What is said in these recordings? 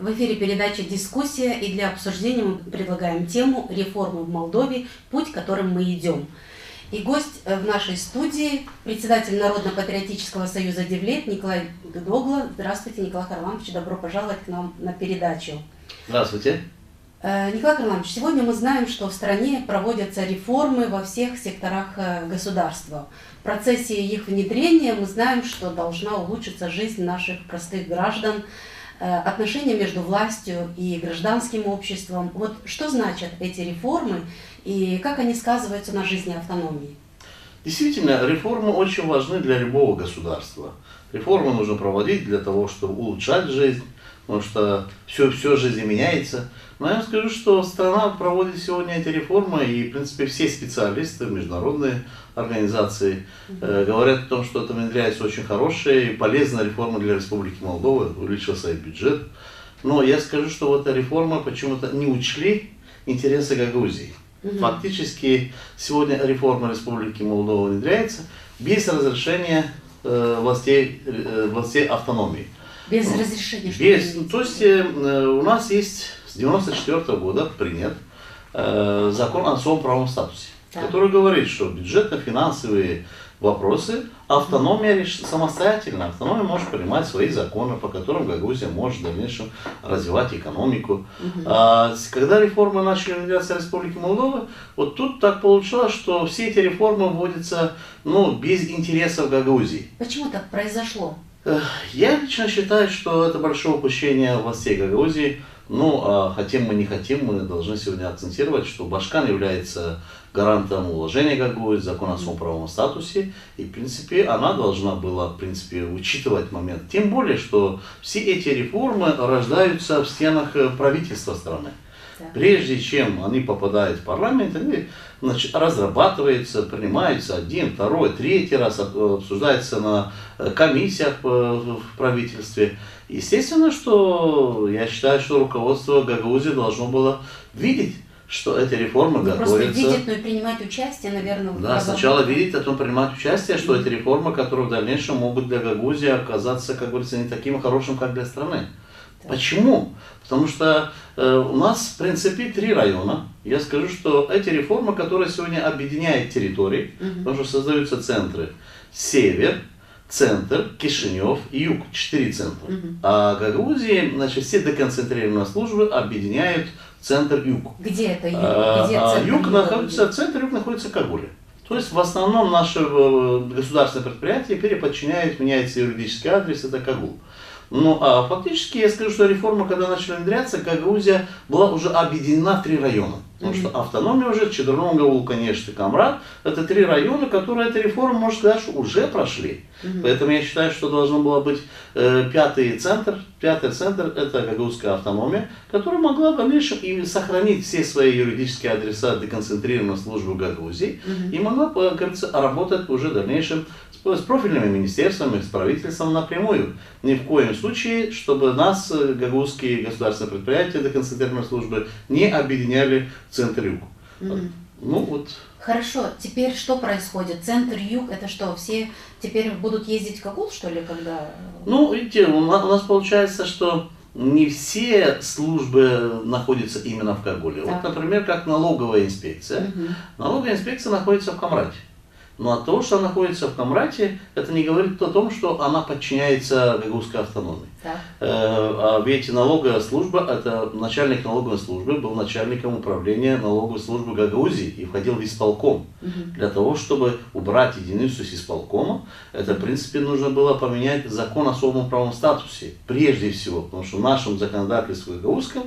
В эфире передача «Дискуссия», и для обсуждения мы предлагаем тему «Реформы в Молдове. Путь, которым мы идем». И гость в нашей студии – председатель Народно-патриотического союза «Девлет» Николай Гдогла. Здравствуйте, Николай Харламович, добро пожаловать к нам на передачу. Здравствуйте. Николай Харламович, сегодня мы знаем, что в стране проводятся реформы во всех секторах государства. В процессе их внедрения мы знаем, что должна улучшиться жизнь наших простых граждан, отношения между властью и гражданским обществом. Вот что значат эти реформы и как они сказываются на жизни автономии? Действительно, реформы очень важны для любого государства. Реформы нужно проводить для того, чтобы улучшать жизнь, потому что все жизнь меняется. Но я вам скажу, что страна проводит сегодня эти реформы, и, в принципе, все специалисты, международные организации говорят о том, что это внедряется очень хорошая и полезная реформа для Республики Молдова, увеличился и бюджет. Но я скажу, что вот эта реформа почему-то не учли интересы Гагаузии. Фактически, сегодня реформа Республики Молдова внедряется без разрешения властей автономии. Без разрешения? То есть у нас есть с 1994 года принят закон о особом правовом статусе, который говорит, что бюджетно-финансовые вопросы автономия решит самостоятельно. Автономия может принимать свои законы, по которым Гагаузия может в дальнейшем развивать экономику. Когда реформы начали внедряться в Республике Молдова, вот тут так получилось, что все эти реформы вводятся без интересов Гагаузии. Почему так произошло? Я лично считаю, что это большое упущение властей Гагаузии. Хотим мы, не хотим, мы должны сегодня акцентировать, что Башкан является гарантом уложения Гагаузии, закона о своем правовом статусе, и, в принципе, она должна была, учитывать момент. Тем более, что все эти реформы рождаются в стенах правительства страны. Прежде чем они попадают в парламент, они разрабатываются, принимаются один, второй, третий раз, обсуждаются на комиссиях в правительстве. Естественно, что я считаю, что руководство Гагаузии должно было видеть, что эти реформы готовятся. Просто видеть, но и принимать участие, наверное. Да, сначала видеть, а потом принимать участие, что эти реформы, которые в дальнейшем могут для Гагаузии оказаться, как говорится, не таким хорошим, как для страны. Почему? Потому что у нас, в принципе, 3 района. Я скажу, что эти реформы, которые сегодня объединяют территории, потому что создаются центры север, центр, Кишинев и юг, 4 центра. А Гагаузии, все деконцентрированные службы объединяют центр-юг. Где это юг? Центр юг находится в Кагуле. То есть в основном наше государственное предприятие переподчиняет, меняется юридический адрес, это Кагул. Фактически я скажу, что реформа, когда начала внедряться, Гагаузия была уже объединена в 3 района. Потому что автономия уже, Чедернон, Гаул, конечно, Камрад, это 3 района, которые эта реформа, можно сказать, что уже прошли. Поэтому я считаю, что должно было быть 5-й центр. 5-й центр – это Гагаузская автономия, которая могла в дальнейшем и сохранить все свои юридические адреса деконцентрированной службы Гагаузии и могла, как говорится, работать уже в дальнейшем с профильными министерствами, с правительством напрямую. Ни в коем случае, чтобы нас, гагаузские государственные предприятия деконцентрированной службы, не объединяли в центр-юг. Хорошо, теперь что происходит? Центр-юг, это что, все теперь будут ездить в Кагул, что ли, когда? Видите, у нас получается, что не все службы находятся именно в Кагуле. Вот, например, как налоговая инспекция. Налоговая инспекция находится в Камрате. Но от того, что она находится в Камрате, это не говорит о том, что она подчиняется Гагаузской автономии. Ведь налоговая служба, это начальник налоговой службы, был начальником управления налоговой службы Гагаузии и входил в исполком. Для того, чтобы убрать единицу с исполкома, это, в принципе, нужно было поменять закон о особом правовом статусе. Прежде всего, потому что в нашем законодательстве гагаузском,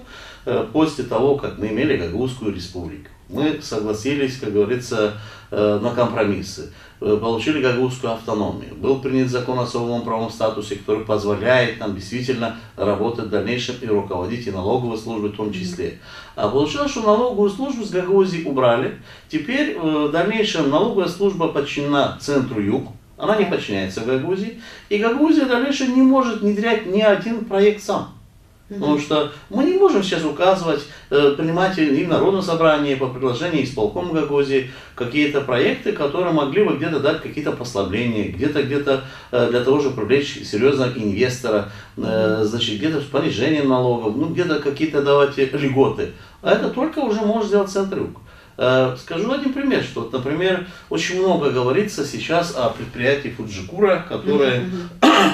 после того, как мы имели Гагаузскую республику, мы согласились, как говорится, на компромиссы, получили гагаузскую автономию. Был принят закон о особом правовом статусе, который позволяет нам действительно работать в дальнейшем и руководить и налоговой службой в том числе. А получилось, что налоговую службу с Гагаузии убрали. Теперь в дальнейшем налоговая служба подчинена центру юг. Она не подчиняется Гагаузии. И Гагаузия в дальнейшем не может внедрять ни один проект сам. Потому что мы не можем сейчас указывать, принимать и в Народном собрании по предложению исполкома Гагаузии какие-то проекты, которые могли бы где-то дать какие-то послабления, где-то для того, чтобы привлечь серьезного инвестора, значит, где-то с понижением налогов, ну где-то какие-то давать льготы. А это только уже может сделать Центр-Юг. Скажу один пример, что, например, очень много говорится сейчас о предприятии Фуджикура, которое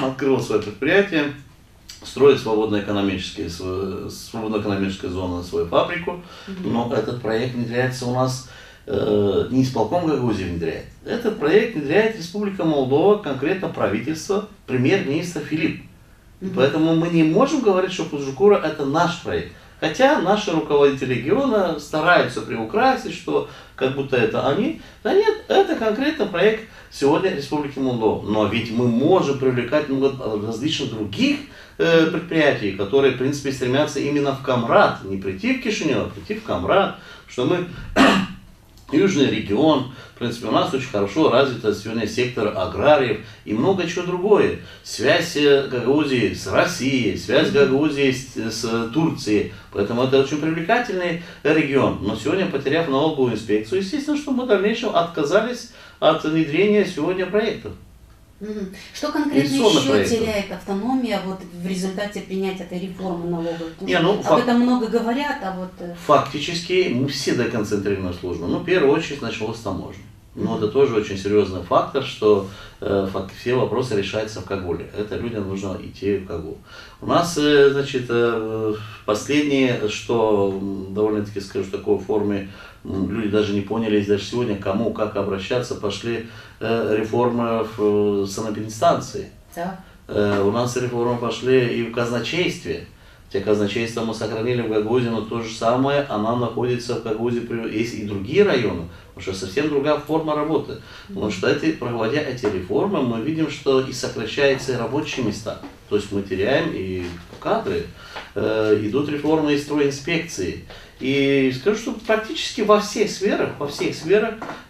открыло свое предприятие, строит свободно экономические зоны, свою фабрику, но этот проект внедряется у нас не исполком Гагаузии внедряет. Этот проект внедряет Республика Молдова, конкретно правительство, премьер-министр Филипп. Поэтому мы не можем говорить, что Фуджикура это наш проект. Хотя наши руководители региона стараются приукрасить, что как будто это они. Да нет, это конкретно проект сегодня Республики Молдова. Но ведь мы можем привлекать много различных других предприятий, которые, в принципе, стремятся именно в Камрад. Не прийти в Кишинев, а прийти в Камрад. Что мы южный регион, в принципе, у нас очень хорошо развит сегодня сектор аграриев и много чего другое. Связь Гагаузии с Россией, связь Гагаузии с Турцией. Поэтому это очень привлекательный регион. Но сегодня, потеряв налоговую инспекцию, естественно, что мы в дальнейшем отказались от внедрения сегодня проектов. Что конкретно еще теряет автономия вот в результате принятия этой реформы налоговой? Об этом много говорят, а вот... Фактически мы все деконцентрированная служба. Ну, в первую очередь началось с таможни. Но это тоже очень серьезный фактор, что все вопросы решаются в Кагуле. Это людям нужно идти в Кагул. У нас, значит, последнее, что довольно-таки, скажу, в такой форме, люди даже не поняли, даже сегодня, кому, как обращаться, пошли реформы в санэпидстанции. Да. У нас реформы пошли и в казначействе. Те казначейства мы сохранили в Гагаузии, но то же самое, она находится в Гагаузии, есть и другие районы, потому что совсем другая форма работы. Потому что проводя эти реформы, мы видим, что и сокращаются рабочие места. То есть мы теряем и кадры, идут реформы и стройинспекции. И скажу, что практически во всех сферах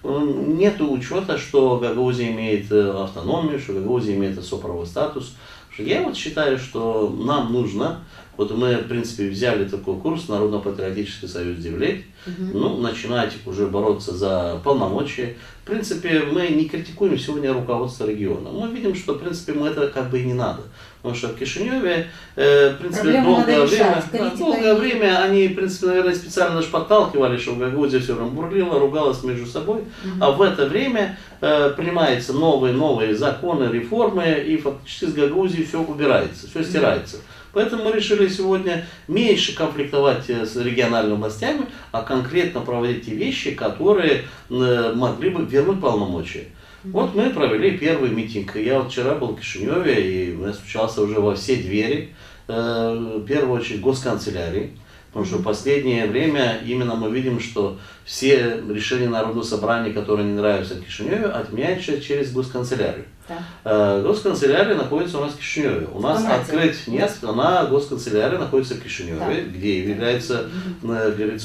нет учета, что Гагаузия имеет автономию, что Гагаузия имеет особый статус. Я вот считаю, что нам нужно, вот мы, в принципе, взяли такой курс Народно-патриотический союз Девлет, начинать уже бороться за полномочия. В принципе, мы не критикуем сегодня руководство региона. Мы видим, что, в принципе, мы это как бы и не надо. Потому что в Кишиневе, в принципе, долгое время они, в принципе, наверное, специально даже подталкивали, что в Гагаузии все равно бурлило, ругалось между собой. А в это время принимаются новые законы, реформы, и фактически с Гагаузии все убирается, все стирается. Поэтому мы решили сегодня меньше конфликтовать с региональными властями, а конкретно проводить те вещи, которые могли бы вернуть полномочия. Вот мы провели первый митинг. Я вот вчера был в Кишиневе, и я стучался уже во все двери, в первую очередь госканцелярии. Потому что в последнее время именно мы видим, что все решения Народного собрания, которые не нравятся в Кишиневе, отменяются через госканцелярию. Да. Госканцелярия находится у нас в Кишиневе. У нас открыть нет, она госканцелярия находится в Кишиневе, да, где являются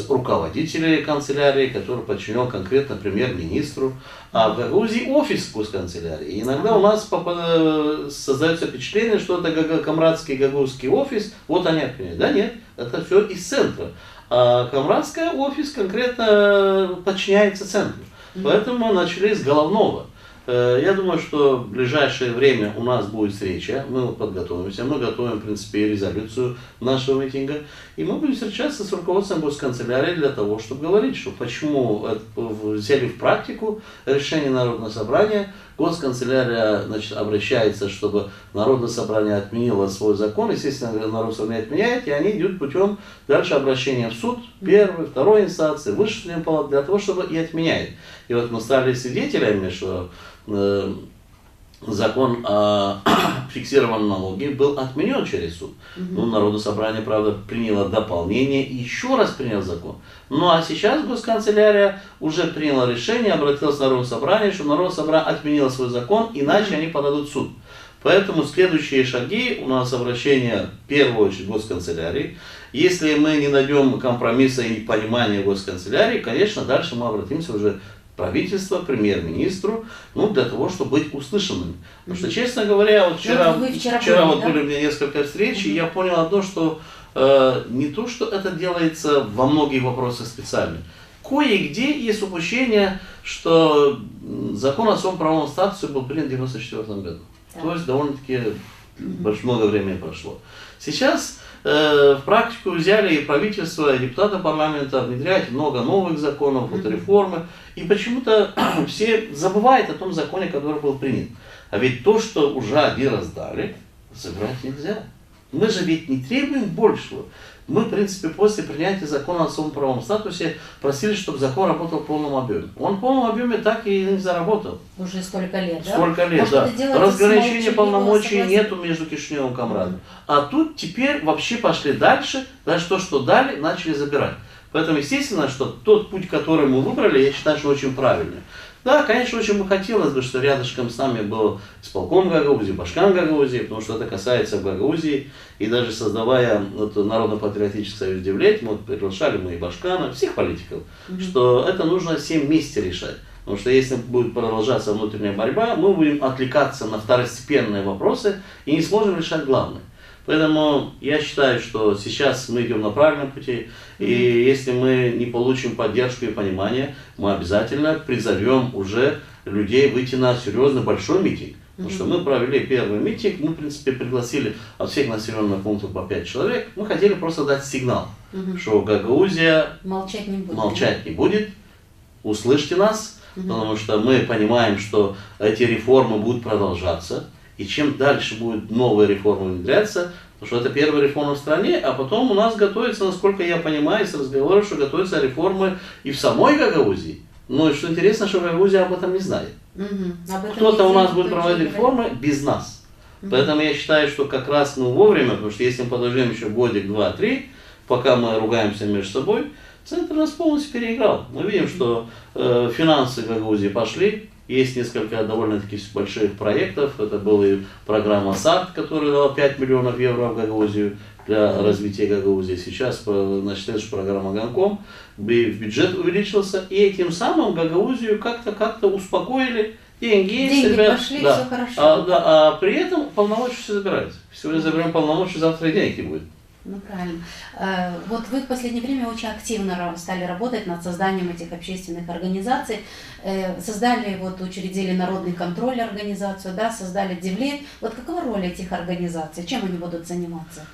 руководители канцелярии, который подчинен конкретно премьер-министру. А в Гагаузии офис госканцелярии. И иногда у нас создается впечатление, что это камрадский гагаузский офис, вот они отменяют. Да нет, это все из центра. А камрадский офис конкретно подчиняется центру. Поэтому мы начали с головного. Я думаю, что в ближайшее время у нас будет встреча, мы подготовимся, мы готовим, в принципе, резолюцию нашего митинга, и мы будем встречаться с руководством госканцелярии для того, чтобы говорить, что почему взяли в практику решение Народного собрания, госканцелярия, значит, обращается, чтобы Народное собрание отменило свой закон, естественно, Народное собрание отменяет, и они идут путем дальше обращения в суд, первой, второй инстанции, высшей судебной палаты, для того, чтобы и отменяет. И вот мы стали свидетелями, что закон о фиксированном налоге был отменен через суд. Народное собрание, правда, приняло дополнение и еще раз приняло закон. Ну а сейчас госканцелярия уже приняла решение, обратилась к Народному собранию, чтобы Народное собрание отменило свой закон, иначе они подадут в суд. Поэтому следующие шаги у нас обращение в первую очередь госканцелярии. Если мы не найдем компромисса и понимания госканцелярии, конечно, дальше мы обратимся уже правительство, премьер-министру, для того, чтобы быть услышанными. Потому что, честно говоря, вот вчера вот были у меня несколько встреч, и я понял одно, что не то, что это делается во многих вопросах специально. Кое-где есть упущение, что закон о своем правовом статусе был принят в 1994 году. Да. То есть довольно-таки много времени прошло. Сейчас в практику взяли и правительство, и депутаты парламента внедряют много новых законов, вот реформы. И почему-то все забывают о том законе, который был принят. А ведь то, что уже один раз дали, забрать нельзя. Мы же ведь не требуем большего. Мы, в принципе, после принятия закона о своем правовом статусе просили, чтобы закон работал в полном объеме. Он в полном объеме так и не заработал. Уже столько лет, да? Столько лет, да. Разграничения полномочий нету между Кишиневым и Камрадом. А тут теперь вообще пошли дальше, даже то, что дали, начали забирать. Поэтому, естественно, что тот путь, который мы выбрали, я считаю, что очень правильный. Да, конечно, очень бы хотелось бы, что рядышком с нами был исполком Гагаузии, Башкан Гагаузии, потому что это касается Гагаузии. И даже создавая Народно-патриотический союз Девлет, мы приглашали и Башкана, всех политиков, что это нужно всем вместе решать. Потому что если будет продолжаться внутренняя борьба, мы будем отвлекаться на второстепенные вопросы и не сможем решать главное. Поэтому я считаю, что сейчас мы идем на правильном пути, и если мы не получим поддержку и понимание, мы обязательно призовем уже людей выйти на серьезный большой митинг. Потому что мы провели первый митинг, мы, в принципе, пригласили от всех населенных пунктов по 5 человек. Мы хотели просто дать сигнал, что Гагаузия молчать не будет, услышьте нас, потому что мы понимаем, что эти реформы будут продолжаться. И чем дальше будут новые реформы внедряться, потому что это первая реформа в стране, а потом у нас готовится, насколько я понимаю, из разговоров, что готовятся реформы и в самой Гагаузии. Но что интересно, что Гагаузия об этом не знает. Кто-то у нас будет проводить реформы без нас. Поэтому я считаю, что как раз мы вовремя, потому что если мы подождем еще годик, 2-3, пока мы ругаемся между собой, центр нас полностью переиграл. Мы видим, что финансы Гагаузии пошли. Есть несколько довольно-таки больших проектов. Это была и программа САРТ, которая дала 5 миллионов евро в Гагаузию для развития Гагаузии. Сейчас, значит, следующая программа Ганком, бюджет увеличился, и этим самым Гагаузию как-то успокоили. Деньги пошли, да. Все хорошо. А при этом полномочия все забираются. Сегодня заберем полномочия, завтра и денег не будет. Ну, правильно. Вот вы в последнее время очень активно стали работать над созданием этих общественных организаций. Создали, учредили Народный контроль организацию, да, создали Девлет. Вот какова роль этих организаций? Чем они будут заниматься?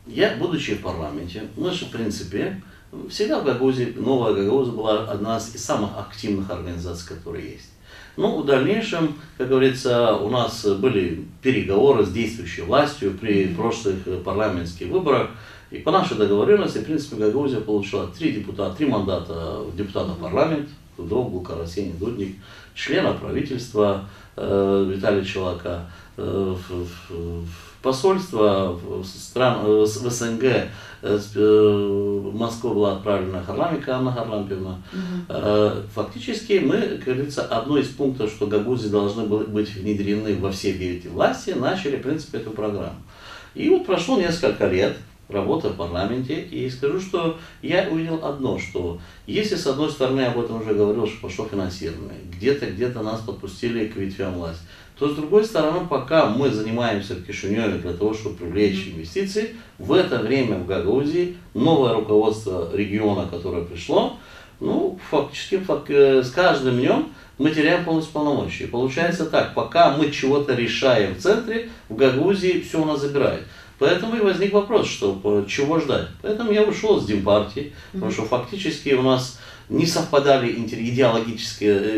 Я, будучи в парламенте, мы же, в принципе, всегда в Гагаузии, Новая Гагаузия была одна из самых активных организаций, которые есть. В дальнейшем, как говорится, у нас были переговоры с действующей властью при прошлых парламентских выборах. И по нашей договоренности, в принципе, Гагаузия получила 3 мандата депутата парламента, Дудов, Булкар, Арсений Дудник, члена правительства Виталия Челака, посольство в СНГ, в Москву была отправлена Харламика Анна Харлампьевна. Фактически мы, как говорится, одно из пунктов, что Гагаузии должны быть внедрены во все эти власти, начали, в принципе, эту программу. И прошло несколько лет работы в парламенте, и скажу, что я увидел одно, что если с одной стороны, я об этом уже говорил, что пошло финансирование, где-то нас подпустили к ветвям власти, то с другой стороны, пока мы занимаемся в Кишиневе для того, чтобы привлечь инвестиции, в это время в Гагаузии новое руководство региона, которое пришло, фактически с каждым днем мы теряем полностью полномочия. И получается так, пока мы чего-то решаем в центре, в Гагаузии все у нас забирают. Поэтому и возник вопрос, что чего ждать. Поэтому я ушел с Демпартии, потому что фактически у нас не совпадали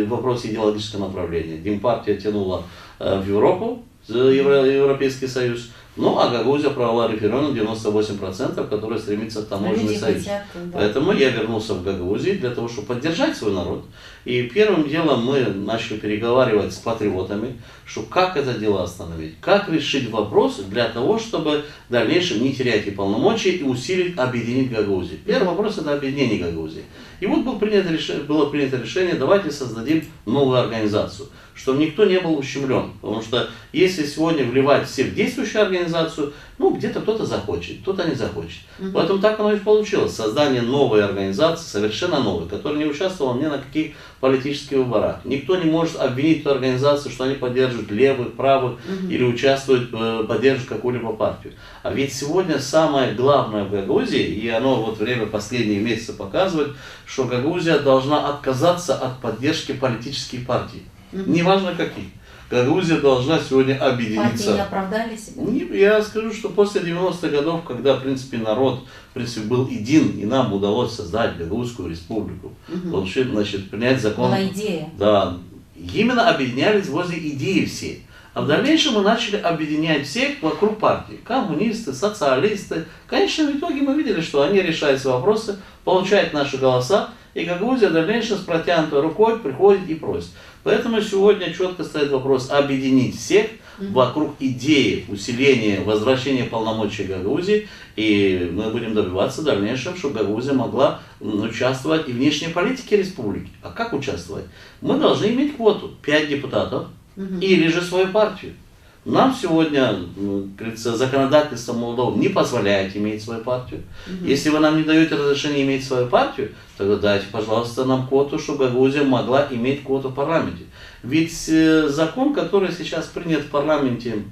вопросы идеологического направления. Демпартия тянула в Европу, Европейский Союз, а Гагаузия провела референдум 98%, который стремится к таможенному союзу. Да. Поэтому я вернулся в Гагаузию для того, чтобы поддержать свой народ. И первым делом мы начали переговаривать с патриотами, что как это дело остановить, как решить вопрос для того, чтобы в дальнейшем не терять и полномочия и усилить, объединить Гагаузию. Первый вопрос – это объединение Гагаузии. И было принято решение, давайте создадим новую организацию, чтобы никто не был ущемлен. Потому что если сегодня вливать всех в действующую организацию, ну, где-то кто-то захочет, кто-то не захочет. Поэтому так оно и получилось. Создание новой организации, совершенно новой, которая не участвовала ни на каких политических выборах. Никто не может обвинить эту организацию, что они поддерживают левых, правых или участвуют, поддерживают какую-либо партию. А ведь сегодня самое главное в Гагаузии, и оно вот время последние месяцы показывает, что Гагаузия должна отказаться от поддержки политических партий. Неважно каких. Гагаузия должна сегодня объединиться. Партии не оправдали себя? Я скажу, что после 90-х годов, когда, в принципе, народ, в принципе, был един, и нам удалось создать Гагаузскую республику, значит, принять закон. Была идея. Да, именно объединялись возле идеи все. А в дальнейшем мы начали объединять всех вокруг партии. Коммунисты, социалисты. В конечном итоге мы видели, что они решают свои вопросы, получают наши голоса, и Гагаузия в дальнейшем с протянутой рукой приходит и просит. Поэтому сегодня четко стоит вопрос объединить всех вокруг идеи усиления, возвращения полномочий Гагаузии. И мы будем добиваться в дальнейшем, чтобы Гагаузия могла участвовать и в внешней политике республики. А как участвовать? Мы должны иметь квоту 5 депутатов или же свою партию. Нам сегодня, говорится, законодательство Молдовы не позволяет иметь свою партию. Если вы нам не даете разрешение иметь свою партию, тогда дайте, пожалуйста, нам квоту, чтобы Гагаузия могла иметь квоту в парламенте. Ведь закон, который сейчас принят в парламенте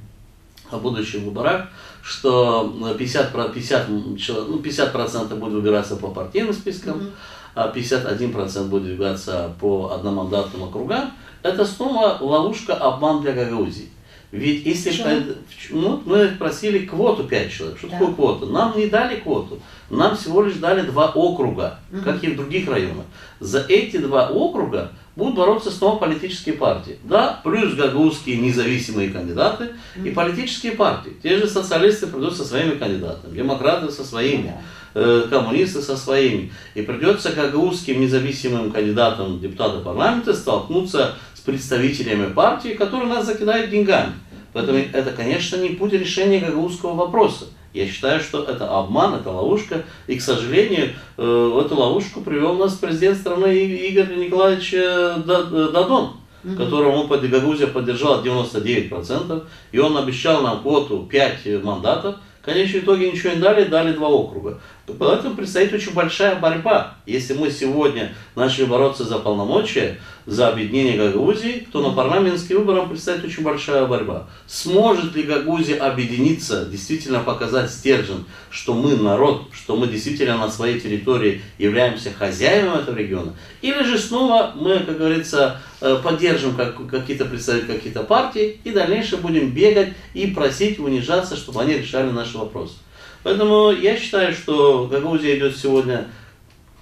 о будущих выборах, что 50% будет выбираться по партийным спискам, а 51% будет выбираться по одномандатным округам, это снова ловушка, обман для Гагаузии. Ведь если мы просили квоту 5 человек, что такое квота? Нам не дали квоту, нам всего лишь дали 2 округа, как и в других районах. За эти 2 округа будут бороться снова политические партии. Да, плюс гагаузские независимые кандидаты и политические партии. Те же социалисты придут со своими кандидатами, демократы со своими, коммунисты со своими. И придется гагаузским независимым кандидатам депутата парламента столкнуться с представителями партии, которые нас закидают деньгами. Поэтому это, конечно, не путь решения гагаузского вопроса. Я считаю, что это обман, это ловушка. И, к сожалению, в эту ловушку привел нас президент страны Игорь Николаевич Додон, которого Гагаузия поддержала 99%. И он обещал нам квоту 5 мандатов. В конечном итоге ничего не дали, дали 2 округа. Поэтому предстоит очень большая борьба. Если мы сегодня начали бороться за полномочия, за объединение Гагаузии, то на парламентские выборы предстоит очень большая борьба. Сможет ли Гагаузия объединиться, действительно показать стержень, что мы народ, что мы действительно на своей территории являемся хозяевами этого региона? Или же снова мы, как говорится, поддержим какие-то представители, какие-то партии и в дальнейшем будем бегать и просить, унижаться, чтобы они решали наши вопросы. Поэтому я считаю, что Гагаузия идет сегодня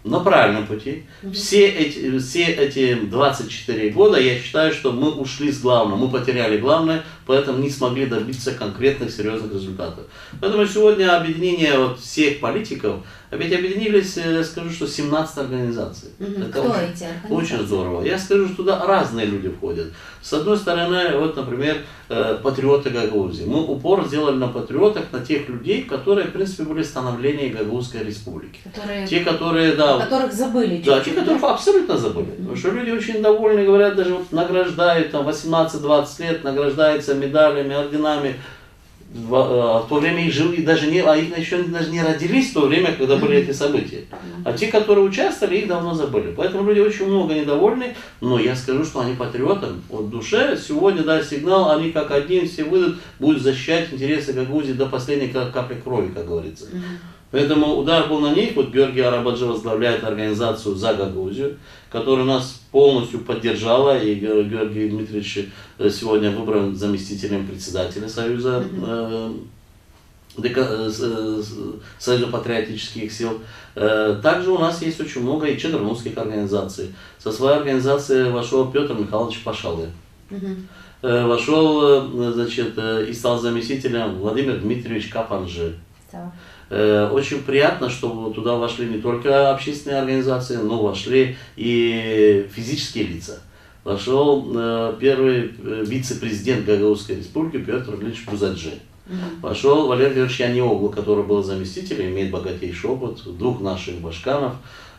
на правильном пути. Все эти 24 года, я считаю, что мы ушли с главного, мы потеряли главное, поэтому не смогли добиться конкретных серьезных результатов. Поэтому сегодня объединение всех политиков, ведь объединились, я скажу, что 17 организаций. Это Кто очень, эти организации? очень здорово. Я скажу, что туда разные люди входят. С одной стороны, вот, например, патриоты Гагаузии. Мы упор сделали на патриотах, на тех людей, которые, в принципе, были в становлении Гагаузской республики. Те, которые, да, о которых забыли. Да, те, которых абсолютно забыли. Потому что люди очень довольны, говорят, даже вот награждают, там, 18-20 лет, награждаются медалями, орденами. В то время их жили, их еще даже не родились в то время, когда были эти события. А те, которые участвовали, их давно забыли. Поэтому люди очень много недовольны, но я скажу, что они патриоты. Вот в душе сегодня даст сигнал, они как один все выйдут, будут защищать интересы Гагаузии до последней капли крови, как говорится. Поэтому удар был на них. Вот Георгий Арабаджи возглавляет организацию «За Гагаузию», которая нас полностью поддержала. И Георгий Дмитриевич сегодня выбран заместителем председателя Союза, Союза патриотических сил. Также у нас есть очень много и чадрнусских организаций. Со своей организацией вошел Петр Михайлович Пашалы. Вошел, значит, и стал заместителем Владимир Дмитриевич Капанжи. Очень приятно, что туда вошли не только общественные организации, но вошли и физические лица. Вошел первый вице-президент Гагаузской республики Петр Ильич Бузаджи. Пошел Валерий Георгиевич Янниоглу, который был заместителем, имеет богатейший опыт, двух наших башканов.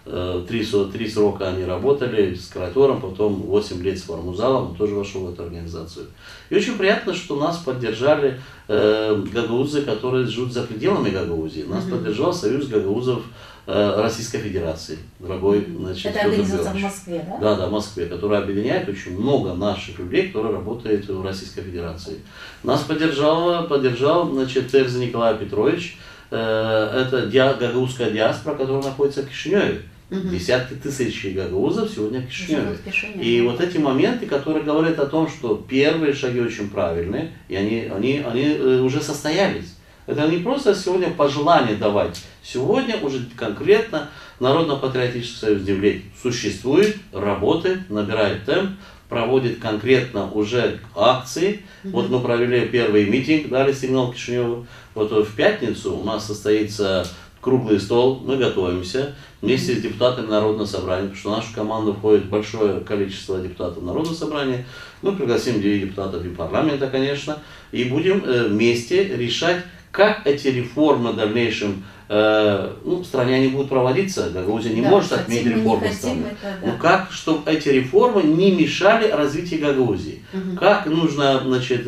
3 срока они работали с Кратором, потом 8 лет с Формузалом, он тоже вошел в эту организацию. И очень приятно, что нас поддержали гагаузы, которые живут за пределами Гагаузии. Нас поддержал Союз гагаузов Российской Федерации. Дорогой, значит, это организация в Москве, да? Да, да, в Москве, которая объединяет очень много наших людей, которые работают в Российской Федерации. Нас поддержал значит, Терза Николай Петрович, это гагаузская диаспора, которая находится в Кишиневе. Десятки тысяч гагаузов сегодня в Кишиневе. И вот эти моменты, которые говорят о том, что первые шаги очень правильные, и они уже состоялись. Это не просто сегодня пожелание давать. Сегодня уже конкретно Народно-патриотический союз Девлет существует, работает, набирает темп, проводит конкретно уже акции. Вот мы провели первый митинг, дали сигнал Кишиневу. Вот в пятницу у нас состоится круглый стол, мы готовимся вместе с депутатами Народного собрания, потому что в нашу команду входит большое количество депутатов Народного собрания. Мы пригласим 9 депутатов и парламента, конечно, и будем вместе решать, как эти реформы в дальнейшем в стране они будут проводиться. Гагаузия не может отменить реформы страны. Но как, чтобы эти реформы не мешали развитию Гагаузии? Как нужно, значит,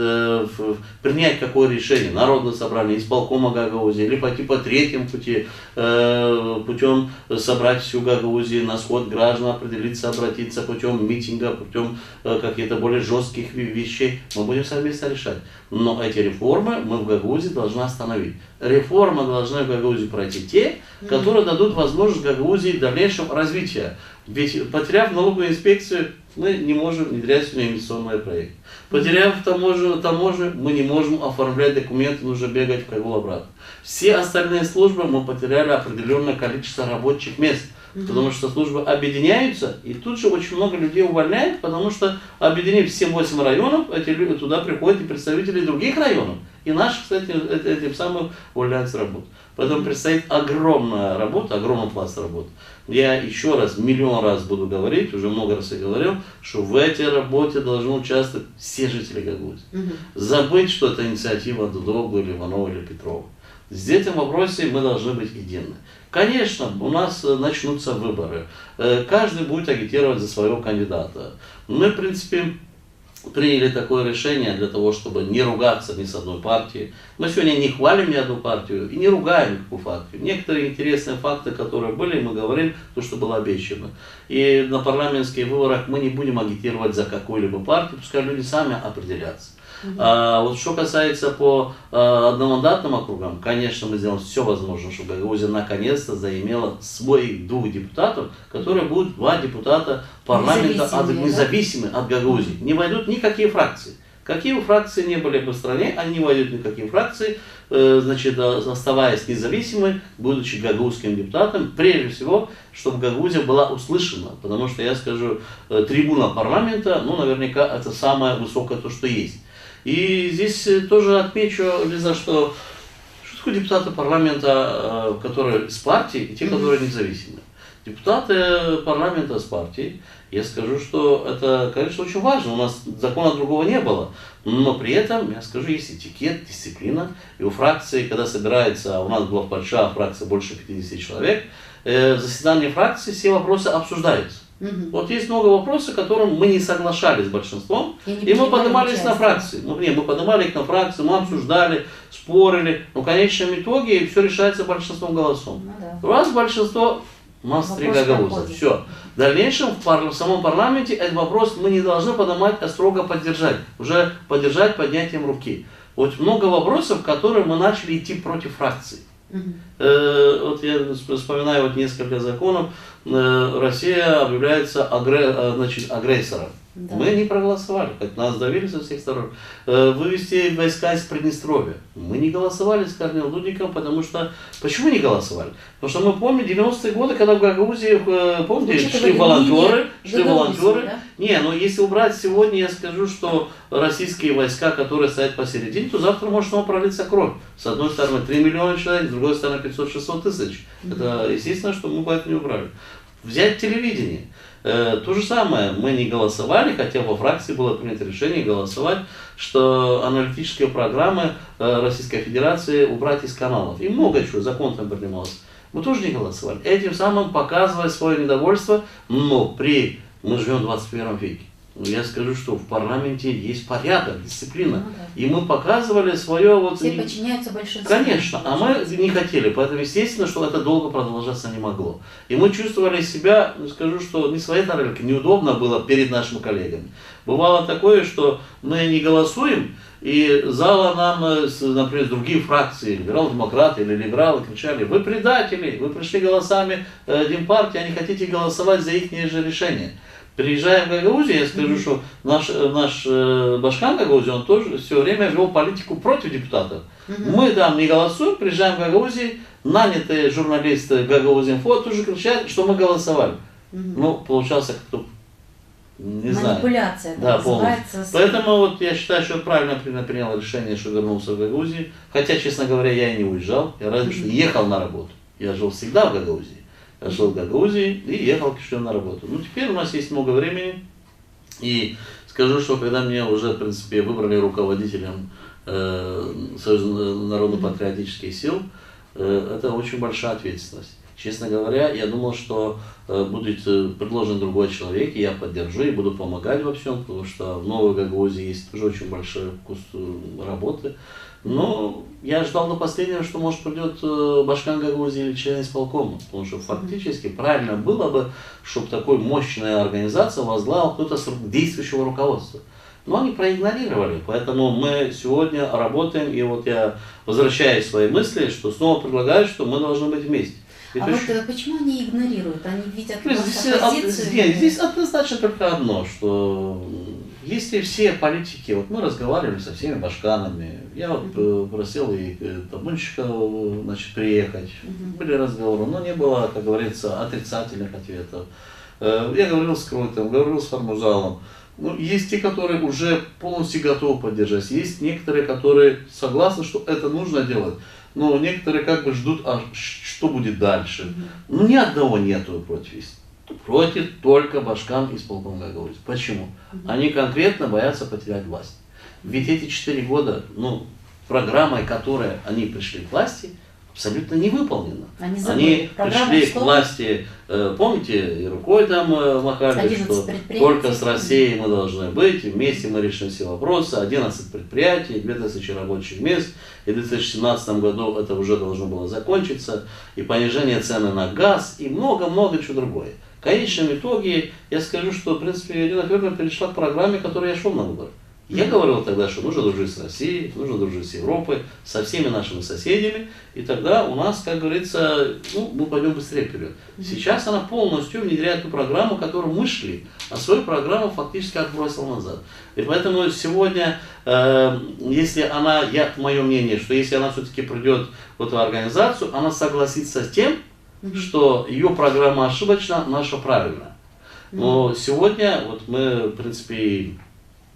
принять какое решение? Народное собрание, исполкома Гагаузии, или пойти по третьему пути, путем собрать всю Гагаузию на сход граждан, определиться, обратиться путем митинга, путем каких-то более жестких вещей. Мы будем совместно решать. Но эти реформы мы в Гагаузии должны остановить. Реформы должны в Гагаузии пройти те, которые дадут возможность Гагаузии дальнейшего развития. Ведь потеряв налоговую инспекцию, мы не можем внедрять сегодня инвестиционный проект. Потеряв таможню, мы не можем оформлять документы, нужно бегать в Кагул обратно. Все остальные службы мы потеряли определенное количество рабочих мест. Потому что службы объединяются, и тут же очень много людей увольняют, потому что, объединив 7-8 районов, эти люди, туда приходят и представители других районов. И наши, кстати, этим самым увольняются работы. Поэтому предстоит огромная работа, огромный пласт работы. Я еще раз, миллион раз буду говорить, уже много раз я говорил, что в этой работе должны участвовать все жители Гагаузии. Забыть, что это инициатива Дудова, или Иванова, или Петрова. В этом вопросе мы должны быть едины. Конечно, у нас начнутся выборы. Каждый будет агитировать за своего кандидата. Мы, в принципе, приняли такое решение для того, чтобы не ругаться ни с одной партией. Мы сегодня не хвалим ни одну партию и не ругаем никакую партию. Некоторые интересные факты, которые были, мы говорим то, что было обещано. И на парламентских выборах мы не будем агитировать за какую-либо партию, пускай люди сами определятся. А вот что касается по одномандатным округам, конечно, мы сделаем все возможное, чтобы Гагаузия наконец-то заимела своих 2 депутатов, которые будут 2 депутата парламента независимые от Гагаузии. Не войдут никакие фракции. Какие бы фракции не были бы в стране, они не войдут никакие фракции, значит, оставаясь независимой, будучи гагаузским депутатом, прежде всего, чтобы Гагаузия была услышана. Потому что я скажу, трибуна парламента, ну, наверняка, это самое высокое то, что есть. И здесь тоже отмечу, Лиза, что такое депутаты парламента, которые с партии, и те, которые независимы. Депутаты парламента с партией, я скажу, что это, конечно, очень важно. У нас закона другого не было. Но при этом, я скажу, есть этикет, дисциплина. И у фракции, когда собирается, у нас была большая фракция, больше 50 человек, заседание фракции, все вопросы обсуждаются. Вот есть много вопросов, с которыми мы не соглашались с большинством, и мы поднимались на фракции. Мы поднимали их на фракции, мы обсуждали, спорили, но в конечном итоге все решается большинством голосов. Раз большинство, у нас 3 гагауза. Все. В дальнейшем в самом парламенте этот вопрос мы не должны поднимать, а строго поддержать. Уже поддержать поднятием руки. Вот много вопросов, которые мы начали идти против фракции. Вот я вспоминаю вот несколько законов. Россия объявляется агрессором. Да. Мы не проголосовали, хоть нас давили со всех сторон. Вывести войска из Приднестровья. Мы не голосовали с Корнелом Дудником, потому что... Почему не голосовали? Потому что мы помним 90-е годы, когда в Гагаузии, помните, шли волонтеры. Да? Не, но если убрать сегодня, я скажу, что российские войска, которые стоят посередине, то завтра может снова пролиться кровь. С одной стороны 3 миллиона человек, с другой стороны 500-600 тысяч. Это естественно, что мы поэтому не убрали. Взять телевидение. То же самое, мы не голосовали, хотя во фракции было принято решение голосовать, что аналитические программы Российской Федерации убрать из каналов. И много чего, закон там принимался. Мы тоже не голосовали. Этим самым показывая свое недовольство, но мы живем в 21 веке. Я скажу, что в парламенте есть порядок, дисциплина. И мы показывали свое... Вот, все подчиняются большинству. Конечно, а мы не хотели. Поэтому, естественно, что это долго продолжаться не могло. И мы чувствовали себя, скажу, что не своей тарелкой, неудобно было перед нашими коллегами. Бывало такое, что мы не голосуем, и зала нам, например, другие фракции, либерал-демократы или либералы кричали: вы предатели, вы пришли голосами Демпартии, а не хотите голосовать за их же решение. Приезжая в Гагаузию, я скажу, что наш Башкан Гагаузии, он тоже все время вел политику против депутатов. Мы там не голосуем, приезжаем в Гагаузию, нанятые журналисты Гагаузинфо тоже кричат, что мы голосовали. Ну, получался как-то, не знаю. Манипуляция, да, полностью. Поэтому вот я считаю, что я правильно принял решение, что вернулся в Гагаузию. Хотя, честно говоря, я и не уезжал, я разве что ехал на работу. Я жил всегда в Гагаузии. Я жил в Гагаузии и ехал к Кишиневу на работу. Ну, теперь у нас есть много времени. И скажу, что когда меня уже, в принципе, выбрали руководителем Союза народно-патриотических сил, это очень большая ответственность. Честно говоря, я думал, что будет предложен другой человек, и я поддержу и буду помогать во всем, потому что в Новой Гагаузии есть тоже очень большой вкус работы. Но я ждал до последнего, что, может, придет Башкан Гагаузии или член исполкома, потому что фактически правильно было бы, чтобы такой мощная организация возглавил кто-то с действующего руководства. Но они проигнорировали, поэтому мы сегодня работаем, и вот я возвращаюсь к своей мысли, что снова предлагаю, что мы должны быть вместе. А вот почему они игнорируют? Они видят оппозицию? Здесь однозначно только одно, что если все политики, вот мы разговаривали со всеми башканами, я вот просил и Табунчика, значит, приехать, были разговоры, но не было, как говорится, отрицательных ответов. Я говорил с Крутым, говорил с Формузалом. Ну, есть те, которые уже полностью готовы поддержать, есть некоторые, которые согласны, что это нужно делать, но некоторые как бы ждут, а что будет дальше. Ну, ни одного нету против. Против только Башкан исполком Гагаузии. Почему? Они конкретно боятся потерять власть. Ведь эти 4 года, ну, программой, которой они пришли к власти, абсолютно не выполнена. Они пришли к власти, помните, и рукой там махали, что только с Россией мы должны быть, вместе мы решим все вопросы, 11 предприятий, 2000 рабочих мест, и в 2017 году это уже должно было закончиться, и понижение цены на газ, и много-много чего другое. В конечном итоге я скажу, что, в принципе, Ирина Федоровна перешла к программе, которой я шел на выборы. Я говорил тогда, что нужно дружить с Россией, нужно дружить с Европой, со всеми нашими соседями, и тогда у нас, как говорится, ну, мы пойдем быстрее вперед. Сейчас она полностью внедряет ту программу, которую мы шли, а свою программу фактически отбросила назад. И поэтому сегодня, если она, мое мнение, что если она все-таки придет в эту организацию, она согласится с тем, что ее программа ошибочна, наша правильная. Но сегодня вот мы, в принципе,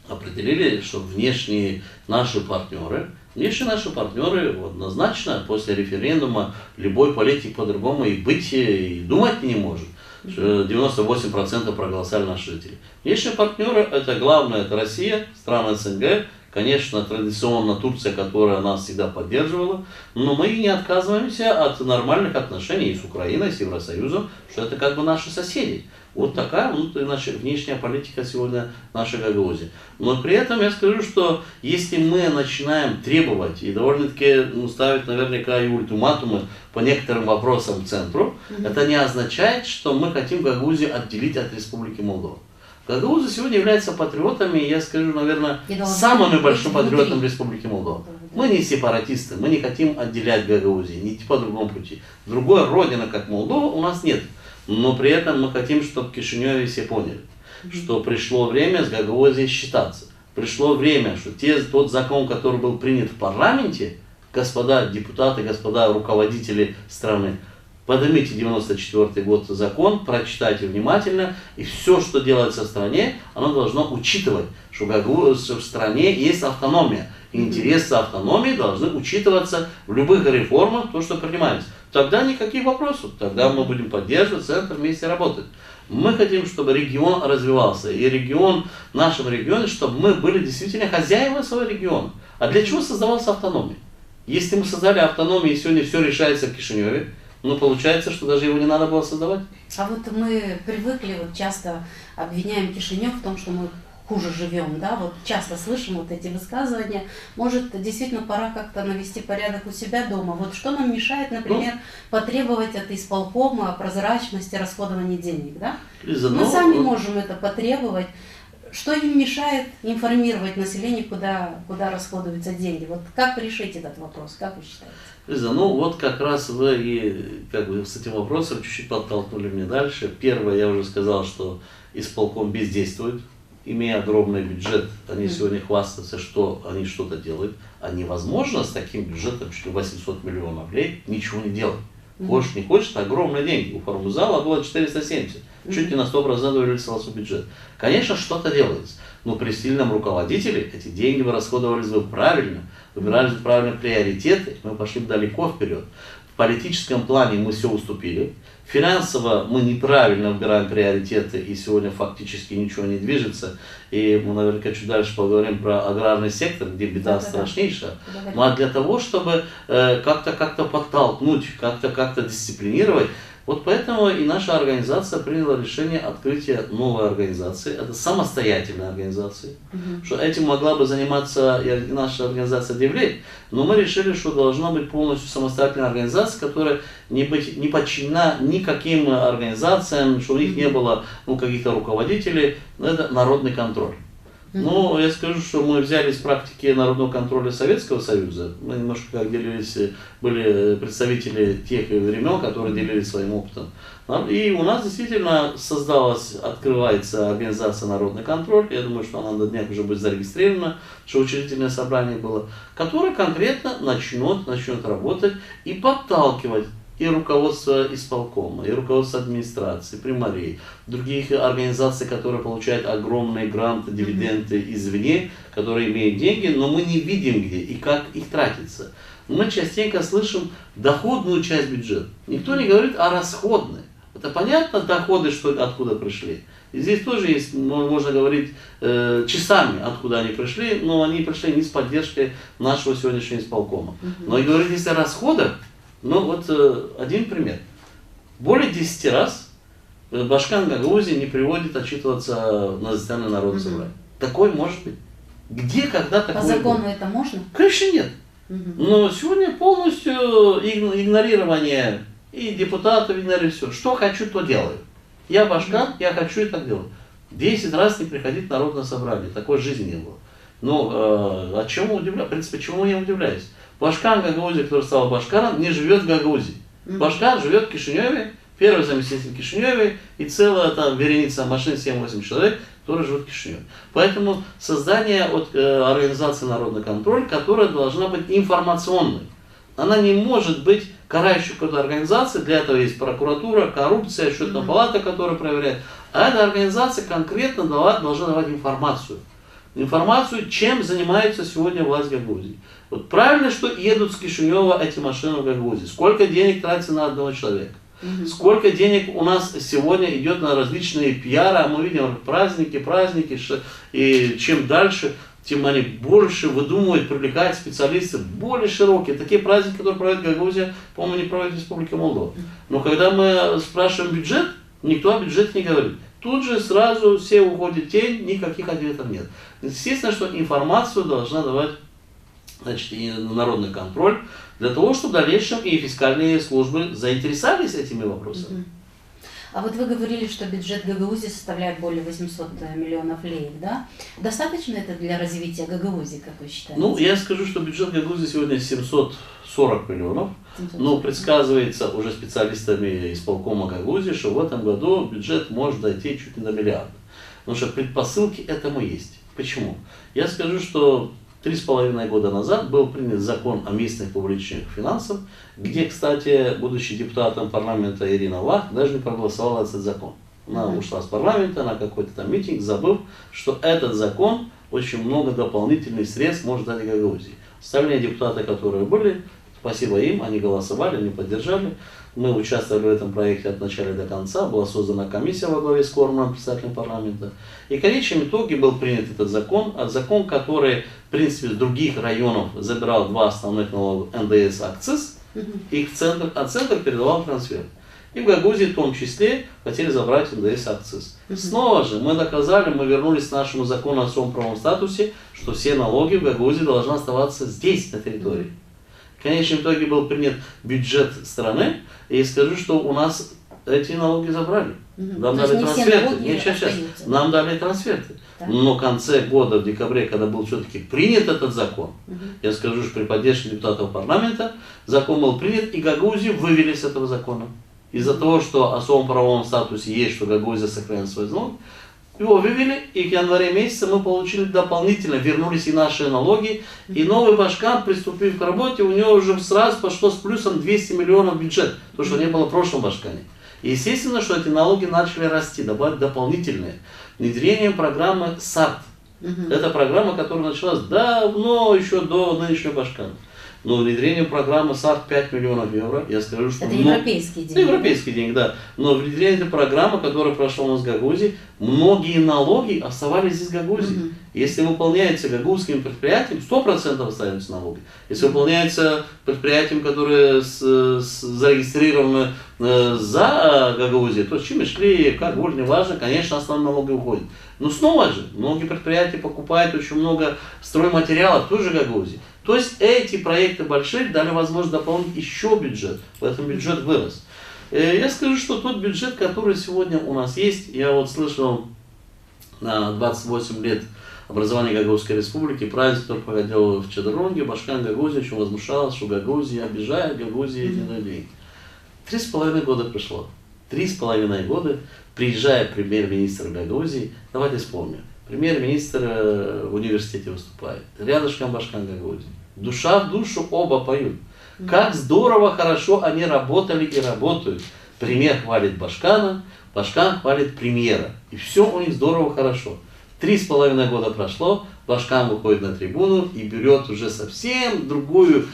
определили, что внешние наши партнеры однозначно после референдума любой политик по-другому и быть, и думать не может. 98% проголосовали наши жители. Внешние партнеры, это главное, это Россия, страны СНГ, конечно, традиционно Турция, которая нас всегда поддерживала, но мы не отказываемся от нормальных отношений и с Украиной, и с Евросоюзом, что это как бы наши соседи. Вот такая внешняя политика сегодня нашей Гагаузии. Но при этом я скажу, что если мы начинаем требовать и довольно-таки ставить наверняка и ультиматумы по некоторым вопросам центру, это не означает, что мы хотим Гагаузию отделить от Республики Молдова. Гагаузия сегодня является патриотами, я скажу, наверное, самыми большими патриотами Республики Молдова. Мы не сепаратисты, мы не хотим отделять Гагаузию, не идти по другому пути. Другой родины, как Молдова, у нас нет. Но при этом мы хотим, чтобы в Кишиневе все поняли, что пришло время с Гагаузией считаться. Пришло время, что тот закон, который был принят в парламенте, господа депутаты, господа руководители страны, поднимите 94 год закон, прочитайте внимательно, и все, что делается в стране, оно должно учитывать, что в стране есть автономия. И интересы автономии должны учитываться в любых реформах, то, что принимается. тогда никаких вопросов. Тогда мы будем поддерживать центр, вместе работать. Мы хотим, чтобы регион развивался. И регион, в нашем регионе, чтобы мы были действительно хозяева своего региона. А для чего создавалась автономия? Если мы создали автономию, и сегодня все решается в Кишиневе, ну, получается, что даже его не надо было создавать. А вот мы привыкли, вот часто обвиняем Кишинев в том, что мы хуже живем, да, вот часто слышим вот эти высказывания. Может, действительно пора как-то навести порядок у себя дома. Вот что нам мешает, например, потребовать от исполкома прозрачности расходования денег, да? Лиза, мы сами можем это потребовать. Что им мешает информировать население, куда расходуются деньги? Вот как решить этот вопрос, как вы считаете? Лиза, ну вот как раз вы и как бы с этим вопросом чуть-чуть подтолкнули меня дальше. Первое, я уже сказал, что исполком бездействует, имея огромный бюджет, они сегодня хвастаются, что они что-то делают, а невозможно с таким бюджетом, чуть ли 800 миллионов рублей, ничего не делать. Хочешь, не хочешь, это огромные деньги. У формузала было 470, чуть не на 100% увеличился бюджет. Конечно, что-то делается, но при сильном руководителе эти деньги вы расходовались бы правильно, выбирали бы правильные приоритеты, мы пошли бы далеко вперед. В политическом плане мы все уступили, финансово мы неправильно выбираем приоритеты, и сегодня фактически ничего не движется. И мы наверняка чуть дальше поговорим про аграрный сектор, где беда страшнейшая. Ну а для того, чтобы как-то подтолкнуть, как-то дисциплинировать, вот поэтому и наша организация приняла решение открытия новой организации. Это самостоятельная организация. Что этим могла бы заниматься и наша организация Девлей, но мы решили, что должна быть полностью самостоятельная организация, которая не подчинена никаким организациям, что у них не было каких-то руководителей. Это народный контроль. Ну, я скажу, что мы взяли из практики народного контроля Советского Союза. Мы немножко как делились, были представители тех времен, которые делились своим опытом. И у нас действительно открывается организация «Народный контроль». Я думаю, что она на днях уже будет зарегистрирована, что учредительное собрание было, которое конкретно начнет работать и подталкивать и руководство исполкома, и руководство администрации, примарей, других организаций, которые получают огромные гранты, дивиденды извне, которые имеют деньги, но мы не видим где и как их тратится. Мы частенько слышим доходную часть бюджета. Никто не говорит о расходной. Это понятно, доходы, откуда пришли. И здесь тоже есть, можно говорить часами, откуда они пришли, но они пришли не с поддержкой нашего сегодняшнего исполкома. Но и говорить, если о расходах, вот один пример. Более 10 раз Башкан Гагаузия не приводит отчитываться на заседание Народного собрания. Такое может быть. Где, когда такое? По закону это можно? Конечно, нет. Но сегодня полностью игнорирование, и депутатов игнорируют все. Что хочу, то делаю. Я Башкан, я хочу и так делаю. 10 раз не приходить в Народное собрание. Такой жизни не было. Но чему удивляюсь? В принципе, чему я удивляюсь? Башкан Гагаузия, который стал Башкаром, не живет в Гагаузии. Башкар живет в Кишиневе, первый заместитель в Кишиневе, и целая там вереница машин, 7-8 человек, которые живут в Кишиневе. Поэтому создание организации «Народный контроль», которая должна быть информационной. Она не может быть карающей какой-то организацией, для этого есть прокуратура, коррупция, счетная палата, которая проверяет. А эта организация конкретно должна давать информацию. Информацию, чем занимается сегодня власть Гагаузии. Вот правильно, что едут с Кишинева эти машины в Гагаузии. Сколько денег тратится на одного человека. Сколько денег у нас сегодня идет на различные пиары, а мы видим праздники, и чем дальше, тем они больше выдумывают, привлекают специалистов более широкие. Такие праздники, которые проводит Гагаузия, по-моему, не проводит Республика Молдова. Но когда мы спрашиваем бюджет, никто о бюджете не говорит. Тут же сразу все уходят в тень, никаких ответов нет. Естественно, что информацию должна давать и народный контроль, для того, чтобы в дальнейшем и фискальные службы заинтересовались этими вопросами. А вот вы говорили, что бюджет Гагаузии составляет более 800 миллионов леев, да? Достаточно это для развития Гагаузии, как вы считаете? Ну, я скажу, что бюджет Гагаузии сегодня 740 миллионов, но предсказывается уже специалистами исполкома Гагаузии, что в этом году бюджет может дойти чуть не до миллиарда. Потому что предпосылки этому есть. Почему? Я скажу, что 3,5 года назад был принят закон о местных публичных финансах, где, кстати, будучи депутатом парламента Ирина Вах даже не проголосовала за этот закон. Она ушла с парламента на какой-то там митинг, забыв, что этот закон очень много дополнительных средств может дать Гагаузии. Остальные депутаты, которые были, Спасибо им, они голосовали, они поддержали. Мы участвовали в этом проекте от начала до конца. Была создана комиссия во главе с Корманом, председателем парламента. И в конечном итоге был принят этот закон, который, в принципе, с других районов забирал два основных налога: НДС, акциз, их в центр, а центр передавал трансфер. И в Гагаузии в том числе хотели забрать НДС, акциз. Снова же мы доказали, мы вернулись к нашему закону о особом правовом статусе, что все налоги в Гагаузии должны оставаться здесь, на территории. В конечном итоге был принят бюджет страны, и скажу, что у нас эти налоги забрали. Нам дали трансферты. Нам дали трансферты. Но в конце года, в декабре, когда был все-таки принят этот закон, я скажу, что при поддержке депутатов парламента закон был принят, и Гагаузию вывели с этого закона. Из-за того, что в особом правовом статусе есть, что Гагаузия сохраняет свой налог, его вывели, и в январе месяце мы получили дополнительно, вернулись и наши налоги, и новый Башкан, приступив к работе, у него уже сразу пошло с плюсом 200 миллионов бюджет, то, что не было в прошлом Башкане. И естественно, что эти налоги начали расти, добавить дополнительные. Внедрением программы САРТ. Это программа, которая началась давно, еще до нынешнего Башкана. Но внедрение программы САРТ 5 миллионов евро, я скажу, что... Это европейские деньги. Европейские деньги, да. Но внедрение этой программы, которая прошла у нас в Гагаузии, многие налоги оставались здесь в Гагаузии. Если выполняется гагаузским предприятием, 100% остаются налоги. Если выполняется предприятием, которое зарегистрировано за Гагаузией, то Чимишли, Каргуль, неважно, конечно, основные налоги уходят. Но снова же, многие предприятия покупают очень много стройматериалов, тоже в Гагаузии. То есть эти проекты большие дали возможность дополнить еще бюджет, поэтому бюджет вырос. Я скажу, что тот бюджет, который сегодня у нас есть, я вот слышал на 28 лет образования Гагаузской республики, праздник, который проходил в Чадронге, Башкан Гагаузия очень возмущался, что Гагаузия обижает, Гагаузия не дает. 3,5 года прошло. 3,5 года приезжает премьер-министр Гагаузии, давайте вспомним. Премьер-министр в университете выступает. Рядышком Башкан Гагаузия. Душа в душу оба поют. Как здорово, хорошо они работали и работают. Премьер хвалит Башкана, Башкан хвалит премьера. И все у них здорово, хорошо. 3,5 года прошло, Башкан выходит на трибуну и берет уже совсем другую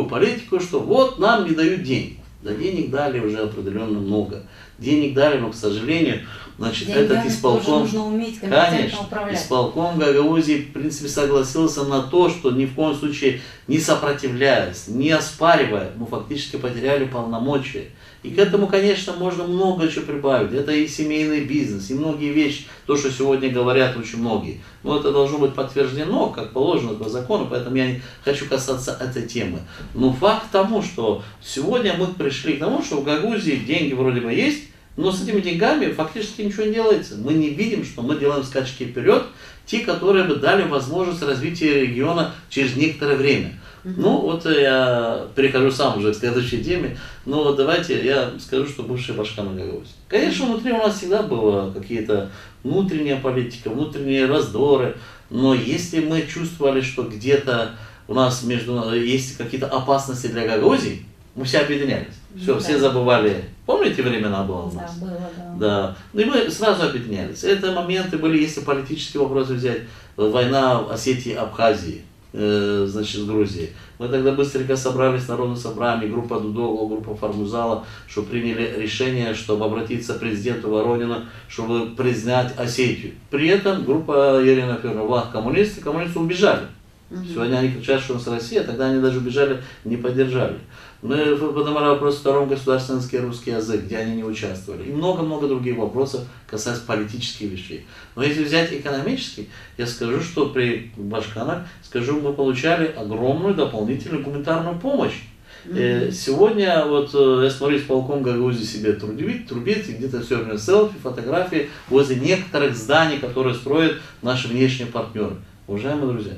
политику, что вот нам не дают денег. Да денег дали уже определенно много. Денег дали, но, к сожалению, значит, этот исполком, нужно уметь конечно, управлять. Исполком Гагаузии, в принципе, согласился на то, что ни в коем случае не сопротивляясь, не оспаривая, мы фактически потеряли полномочия. И к этому, конечно, можно много чего прибавить. Это и семейный бизнес, и многие вещи, то, что сегодня говорят очень многие. Но это должно быть подтверждено, как положено по закону, поэтому я не хочу касаться этой темы. Но факт тому, что сегодня мы пришли к тому, что в Гагаузии деньги вроде бы есть, но с этими деньгами фактически ничего не делается. Мы не видим, что мы делаем скачки вперед, те, которые бы дали возможность развития региона через некоторое время. Ну, вот я перехожу сам уже к следующей теме. Но вот давайте я скажу, что бывший Башкан Гагаузии. Конечно, внутри у нас всегда была какие-то внутренняя политика, внутренние раздоры. Но если мы чувствовали, что где-то у нас есть какие-то опасности для Гагаузии, мы все объединялись. Все, да. Все забывали. Помните, времена было у нас? Да, было, да. Да. И мы сразу объединялись. Это моменты были, если политические вопросы взять, война в Осетии, Абхазии, значит, с Грузией. Мы тогда быстренько собрались в народном собрании, группа Дудова, группа Формузала, что приняли решение, чтобы обратиться к президенту Воронину, чтобы признать Осетию. При этом группа Ирина Федоровна, коммунисты убежали. Сегодня они кричат, что у нас Россия, тогда они даже убежали, не поддержали. Мы поднимали вопрос о втором государственный русский язык, где они не участвовали. И много-много других вопросов касаясь политических вещей. Но если взять экономический, я скажу, что при Башканах, мы получали огромную дополнительную гуманитарную помощь. Сегодня, вот я смотрю, исполком Гагаузии себе трубит, где-то все время селфи, фотографии возле некоторых зданий, которые строят наши внешние партнеры. Уважаемые друзья,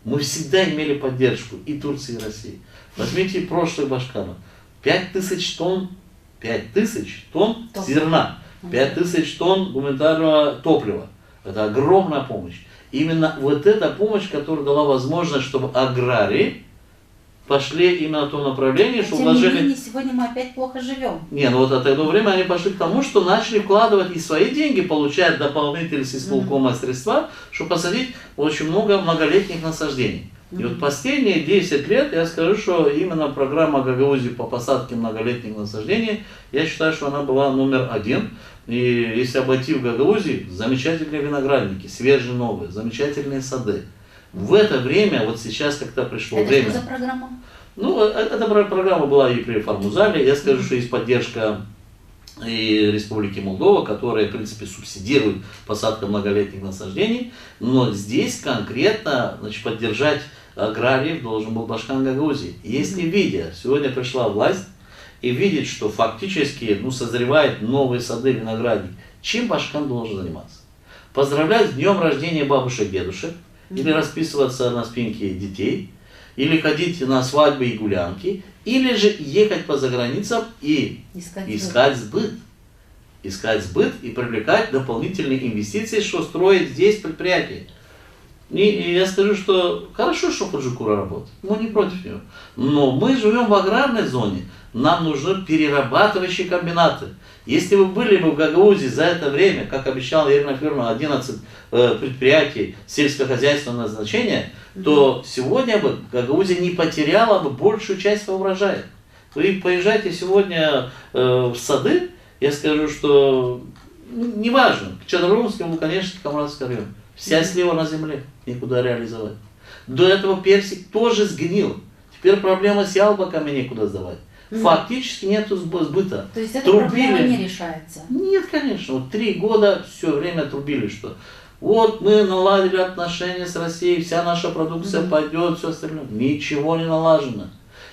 мы всегда имели поддержку и Турции, и России. Возьмите прошлых Башканов. 5000 тонн зерна, 5000 тонн гуманитарного топлива. Это огромная помощь. Именно вот эта помощь, которая дала возможность, чтобы аграрии пошли именно в том направлении, что вложили... Тем не менее, сегодня мы опять плохо живем. Не, ну вот от этого времени они пошли к тому, что начали вкладывать и свои деньги, получать дополнительные с исполкома средства, чтобы посадить очень много многолетних насаждений. И вот последние 10 лет я скажу, что именно программа Гагаузии по посадке многолетних насаждений, я считаю, что она была номер один. И если обойти в Гагаузии, замечательные виноградники, свежие новые, замечательные сады. В это время, вот сейчас как-то пришло время. Это что за программа? Ну, эта программа была и при Формузале. Я скажу, что есть поддержка и Республики Молдова, которая, в принципе, субсидирует посадку многолетних насаждений. Но здесь конкретно, значит, поддержать аграриев должен был Башкан Гагаузии. Если видя, сегодня пришла власть и видит, что фактически созревают новые сады, виноградник, чем Башкан должен заниматься? Поздравлять с днем рождения бабушек, дедушек, или расписываться на спинке детей, или ходить на свадьбы и гулянки, или же ехать по заграницам и искать сбыт. Искать сбыт и привлекать дополнительные инвестиции, что строить здесь предприятие. И я скажу, что хорошо, что Ходжикура работает, мы не против него. Но мы живем в аграрной зоне, нам нужны перерабатывающие комбинаты. Если вы были бы в Гагаузии за это время, как обещала Ирина Федоровна, 11 предприятий сельскохозяйственного назначения, то сегодня бы Гагаузия не потеряла бы большую часть своего урожая. Вы поезжайте сегодня в сады, я скажу, что неважно, к Чадрумскому, конечно, Камрадский район. Вся слива на земле, никуда реализовать. До этого персик тоже сгнил. Теперь проблема с яблоками, некуда сдавать. Фактически нету сбыта. То есть эта проблема не решается? Нет, конечно. Вот 3 года все время трубили, что вот мы наладили отношения с Россией, вся наша продукция пойдет, все остальное. Ничего не налажено.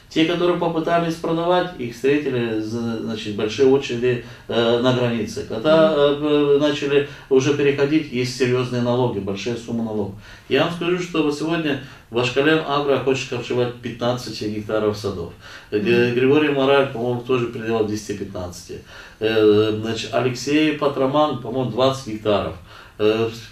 Те, которые попытались продавать, их встретили, значит, большие очереди на границе. Когда начали уже переходить, есть серьезные налоги, большие суммы налогов. Я вам скажу, что вот сегодня Башкален Агро хочет корчевать 15 гектаров садов. Григорий Мораль, по-моему, тоже переделал 10-15. Значит, Алексей Патраман, по-моему, 20 гектаров.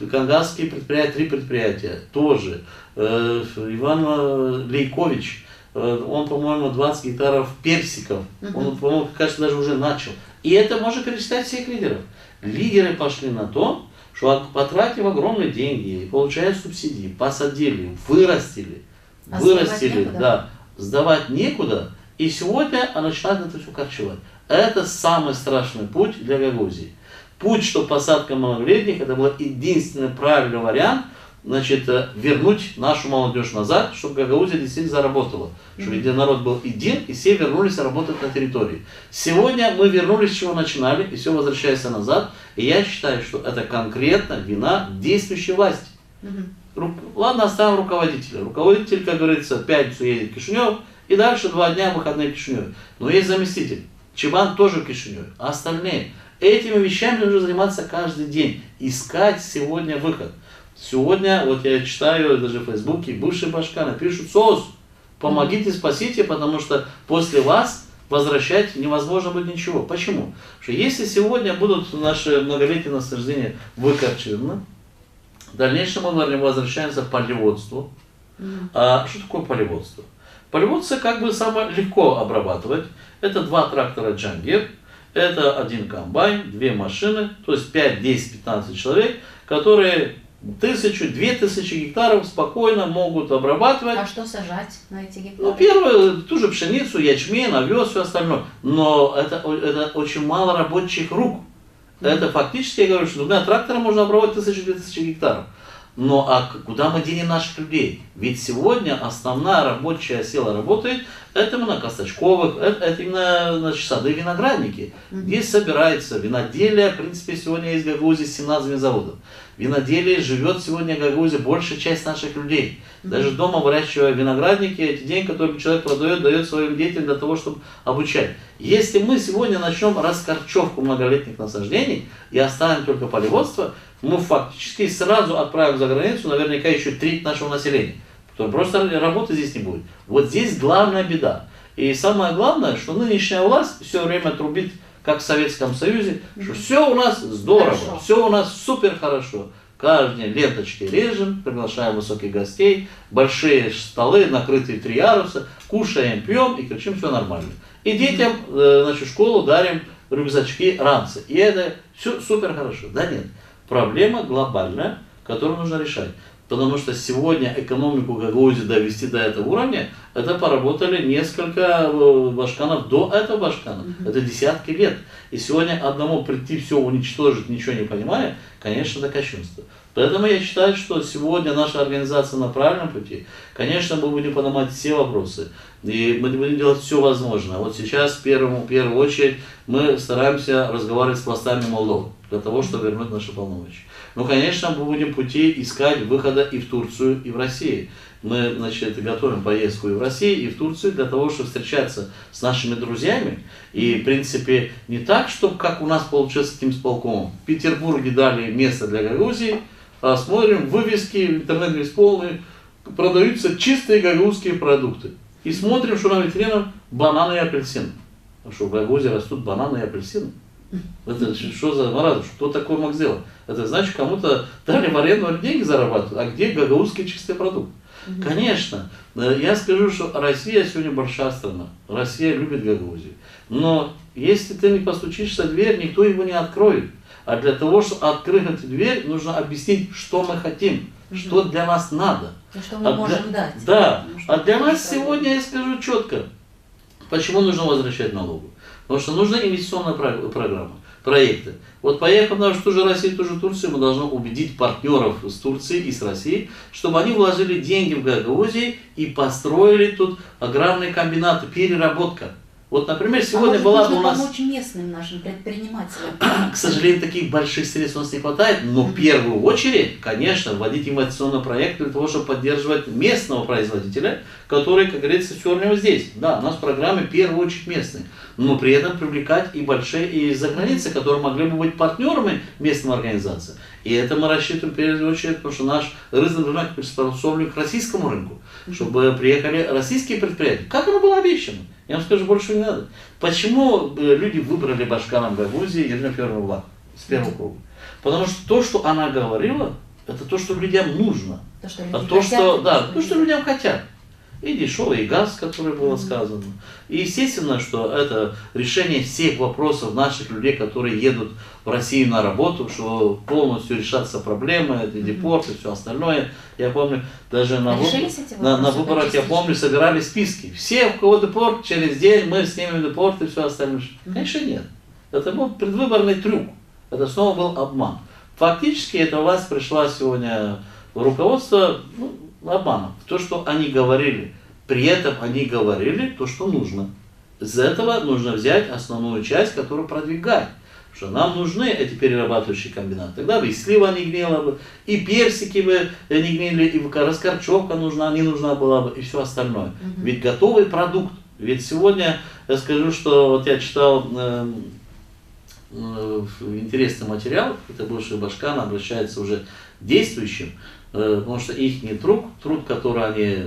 Кангасские предприятия, 3 предприятия тоже. Иван Лейкович, он, по-моему, 20 гектаров персиков. Он, по-моему, кажется, даже уже начал. И это можно перечислять всех лидеров. Лидеры пошли на то, что потратив огромные деньги, получая субсидии, посадили, вырастили, да, сдавать некуда, и сегодня начинают это все корчевать. Это самый страшный путь для Гагаузии. Путь, что посадка многолетних, это был единственный правильный вариант, значит, вернуть нашу молодежь назад, чтобы Гагаузия действительно заработала. Чтобы народ был един, и все вернулись работать на территории. Сегодня мы вернулись, с чего начинали, и все возвращается назад. И я считаю, что это конкретно вина действующей власти. Ладно, оставим руководителя. Руководитель, как говорится, в пятницу едет в Кишинев, и дальше 2 дня выходные в Кишиневе. Но есть заместитель. Чебан тоже в Кишиневе. А остальные? Этими вещами нужно заниматься каждый день. Искать сегодня выход. Сегодня, вот я читаю даже в Фейсбуке, бывшие башканы пишут: СОС, помогите, спасите, потому что после вас возвращать невозможно будет ничего. Почему? Потому что если сегодня будут наши многолетние насаждения выкорчеваны, в дальнейшем мы возвращаемся к полеводству. А что такое полеводство? Полеводство как бы самое легко обрабатывать. Это 2 трактора Джангир, это 1 комбайн, 2 машины, то есть 5, 10, 15 человек, которые 1000-2000 гектаров спокойно могут обрабатывать. А что сажать на эти гектары? Ну, первое, ту же пшеницу, ячмень, овес, все остальное. Но это очень мало рабочих рук. Это фактически, я говорю, что 2 трактора можно обрабатывать 1000-2000 гектаров. Но а куда мы денем наших людей? Ведь сегодня основная рабочая сила работает, это именно косточковых, это именно, значит, сады, виноградники. Здесь собирается виноделие, в принципе, сегодня есть в Гагаузии 17 винозаводов. Виноделие живет сегодня в Гагаузии большая часть наших людей. Даже дома выращивая виноградники, эти деньги, которые человек продает, дает своим детям для того, чтобы обучать. Если мы сегодня начнем раскорчевку многолетних насаждений и оставим только полеводство, мы фактически сразу отправим за границу наверняка еще треть нашего населения. Потому просто работы здесь не будет. Вот здесь главная беда. И самое главное, что нынешняя власть все время трубит, как в Советском Союзе, что все у нас здорово, все у нас супер хорошо. Каждый день ленточки режем, приглашаем высоких гостей, большие столы, накрытые 3 яруса, кушаем, пьем и кричим: все нормально. И детям, значит, в школу дарим рюкзачки, ранцы. И это все супер хорошо. Да нет. Проблема глобальная, которую нужно решать. Потому что сегодня экономику Гагаузии довести до этого уровня, это поработали несколько башканов до этого башкана. Это десятки лет. И сегодня одному прийти все уничтожить, ничего не понимая, конечно, это кощунство. Поэтому я считаю, что сегодня наша организация на правильном пути. Конечно, мы будем поднимать все вопросы. И мы будем делать все возможное. Вот сейчас, в первую очередь, мы стараемся разговаривать с властями Молдовы, для того, чтобы вернуть наши полномочия. Ну, конечно, мы будем пути искать выхода и в Турцию, и в Россию. Мы, значит, готовим поездку и в Россию, и в Турцию для того, чтобы встречаться с нашими друзьями. И, в принципе, не так, чтобы как у нас получилось с этим сполкомом. В Петербурге дали место для Гагаузии, а смотрим, вывески в интернете есть полные, продаются чистые гагаузские продукты. И смотрим, что на витринах бананы и апельсины. Потому что в Гагаузии растут бананы и апельсины. Это что за маразм? Кто такой мог сделать? Это значит, кому-то дали в аренду, деньги зарабатывают. А где гагаузский чистый продукт? Конечно, я скажу, что Россия сегодня большая страна. Россия любит Гагаузию. Но если ты не постучишься в дверь, никто его не откроет. А для того, чтобы открыть эту дверь, нужно объяснить, что мы хотим, что для нас надо. И что мы можем дать. Да. А для нас сегодня, я скажу четко, почему нужно возвращать налогу. Потому что нужна инвестиционная программа, проекты. Вот поехав в ту же Россию, ту же Турцию, мы должны убедить партнеров с Турцией и с Россией, чтобы они вложили деньги в Гагаузию и построили тут аграрные комбинаты, переработка. Вот, например, сегодня была бы у нас... помочь местным нашим предпринимателям. К сожалению, таких больших средств у нас не хватает, но в первую очередь, конечно, вводить инвестиционный проект для того, чтобы поддерживать местного производителя, который, как говорится, все время здесь. Да, у нас в программе в первую очередь местные, но при этом привлекать и большие из-за границы, которые могли бы быть партнерами местной организации. И это мы рассчитываем в первую очередь, потому что наш рынок приспособлен к российскому рынку, чтобы приехали российские предприятия. Как оно было обещано? Я вам скажу, больше не надо. Почему люди выбрали башканом Гагаузии Елену Федоровну с первого круга? Потому что то, что она говорила, это то, что людям нужно. То, что людям хотят. И дешевый газ, который было сказано. И естественно, что это решение всех вопросов наших людей, которые едут в Россию на работу, что полностью решатся проблемы, это депорт и все остальное. Я помню, даже на выборах, я помню, собирали списки. Все, у кого депорт, через день мы снимем депорт и все остальное. Конечно, нет. Это был предвыборный трюк. Это снова был обман. Фактически эта власть пришла сегодня в руководство обманом. То, что они говорили. При этом они говорили то, что нужно. Из этого нужно взять основную часть, которую продвигать. Что нам нужны эти перерабатывающие комбинаты. Тогда бы и слива не гнила бы, и персики бы не гнили, и раскорчевка не нужна была бы, и все остальное. Ведь готовый продукт. Ведь сегодня я скажу, что вот я читал интересный материал, это бывший башкан обращается уже к действующим, потому что их труд, который они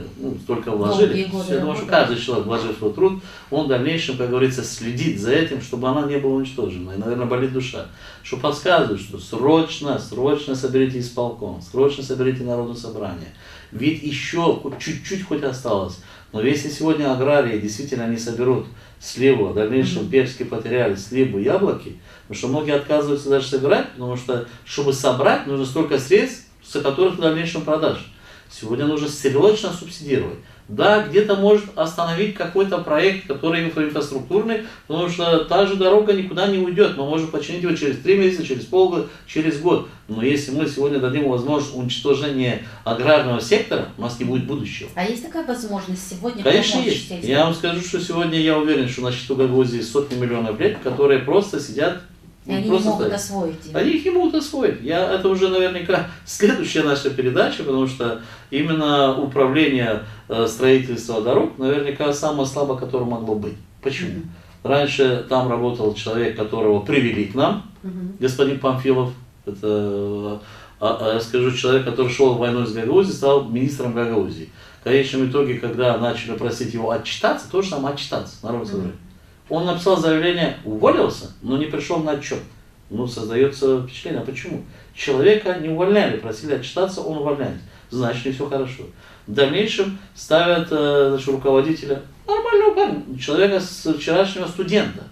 столько вложили, я думаю, что каждый человек, вложив свой труд, он в дальнейшем, как говорится, следит за этим, чтобы она не была уничтожена. И, наверное, болит душа. Что подсказывает, что срочно соберите исполком, срочно соберите народное собрание. Ведь еще чуть-чуть хоть осталось. Но если сегодня аграрии действительно не соберут сливу, в дальнейшем персики потеряли сливу, яблоки, потому что многие отказываются даже собирать, потому что, чтобы собрать, нужно столько средств, с которых в дальнейшем продаж. Сегодня нужно срочно субсидировать. Да, где-то может остановить какой-то проект, который инфраструктурный, потому что та же дорога никуда не уйдет. Мы можем починить его через 3 месяца, через полгода, через год. Но если мы сегодня дадим возможность уничтожения аграрного сектора, у нас не будет будущего. А есть такая возможность сегодня? Конечно, есть. Я вам скажу, что сегодня я уверен, что на счету Гагаузии сотни миллионов лет, которые просто сидят. И они не могут освоить. Они их не могут освоить. Это уже наверняка следующая наша передача, потому что именно управление строительства дорог наверняка самое слабое, которое могло быть. Почему? Раньше там работал человек, которого привели к нам, господин Памфилов. Это, я скажу, человек, который шел в войну с Гагаузией, стал министром Гагаузии. В конечном итоге, когда начали просить его отчитаться, тоже самое отчитаться, народ собрать. Он написал заявление, уволился, но не пришел на отчет. Создается впечатление, а почему? Человека не увольняли, просили отчитаться, он увольняется. Значит, не все хорошо. В дальнейшем ставят руководителя, нормального парня, человека с вчерашнего студента.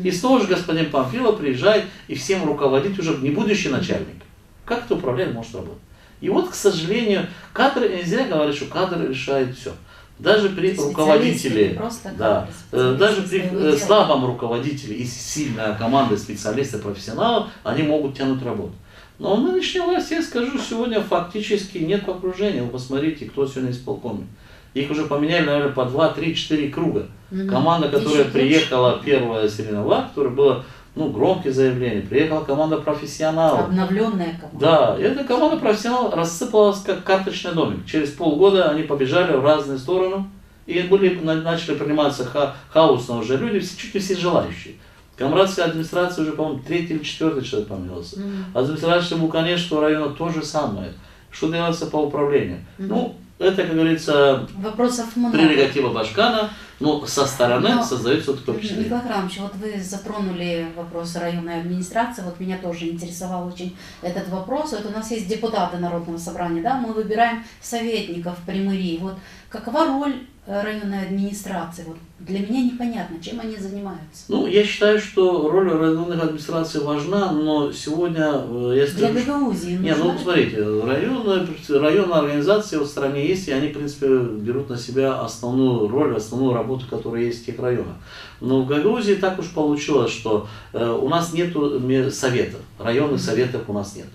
И снова же господин Памфилов приезжает и всем руководит уже не будущий начальник. Как это управление может работать? И вот, к сожалению, кадры, нельзя говорить, что кадры решают все. Даже при руководителе, да, даже при слабом руководителе и сильная команда специалистов, профессионалов, они могут тянуть работу. Но в нынешней власти, я скажу, сегодня фактически нет окружения. Вы посмотрите, кто сегодня исполкоме. Их уже поменяли, наверное, по 2, 3, 4 круга. Команда, которая приехала, первая Сирена, которая была, ну, громкие заявления, приехала команда профессионалов. Обновленная команда. Да, и эта команда профессионалов рассыпалась как карточный домик. Через полгода они побежали в разные стороны, и начали приниматься хаосно уже люди, чуть не все желающие. Комрадская администрация уже, по-моему, 3-й или 4-й человек поменялся. Администрация Буканешского района то же самое. Что делается по управлению? Ну, это, как говорится, вопросов много. Прерогатива Башкана, но со стороны создается такое впечатление. Николай Храмович, вот вы затронули вопрос районной администрации, вот меня тоже интересовал очень этот вопрос. Вот у нас есть депутаты Народного собрания, да, мы выбираем советников при мэрии. Вот какова роль районной администрации? Вот для меня непонятно, чем они занимаются. Ну, я считаю, что роль районных администраций важна, но сегодня я скажу... Для Гагаузии Нет, ну, смотрите, районные организации в стране есть, и они, в принципе, берут на себя основную роль, основную работу, которая есть в тех районах. Но в Гагаузии так уж получилось, что у нас нет совета, районных советов у нас нет.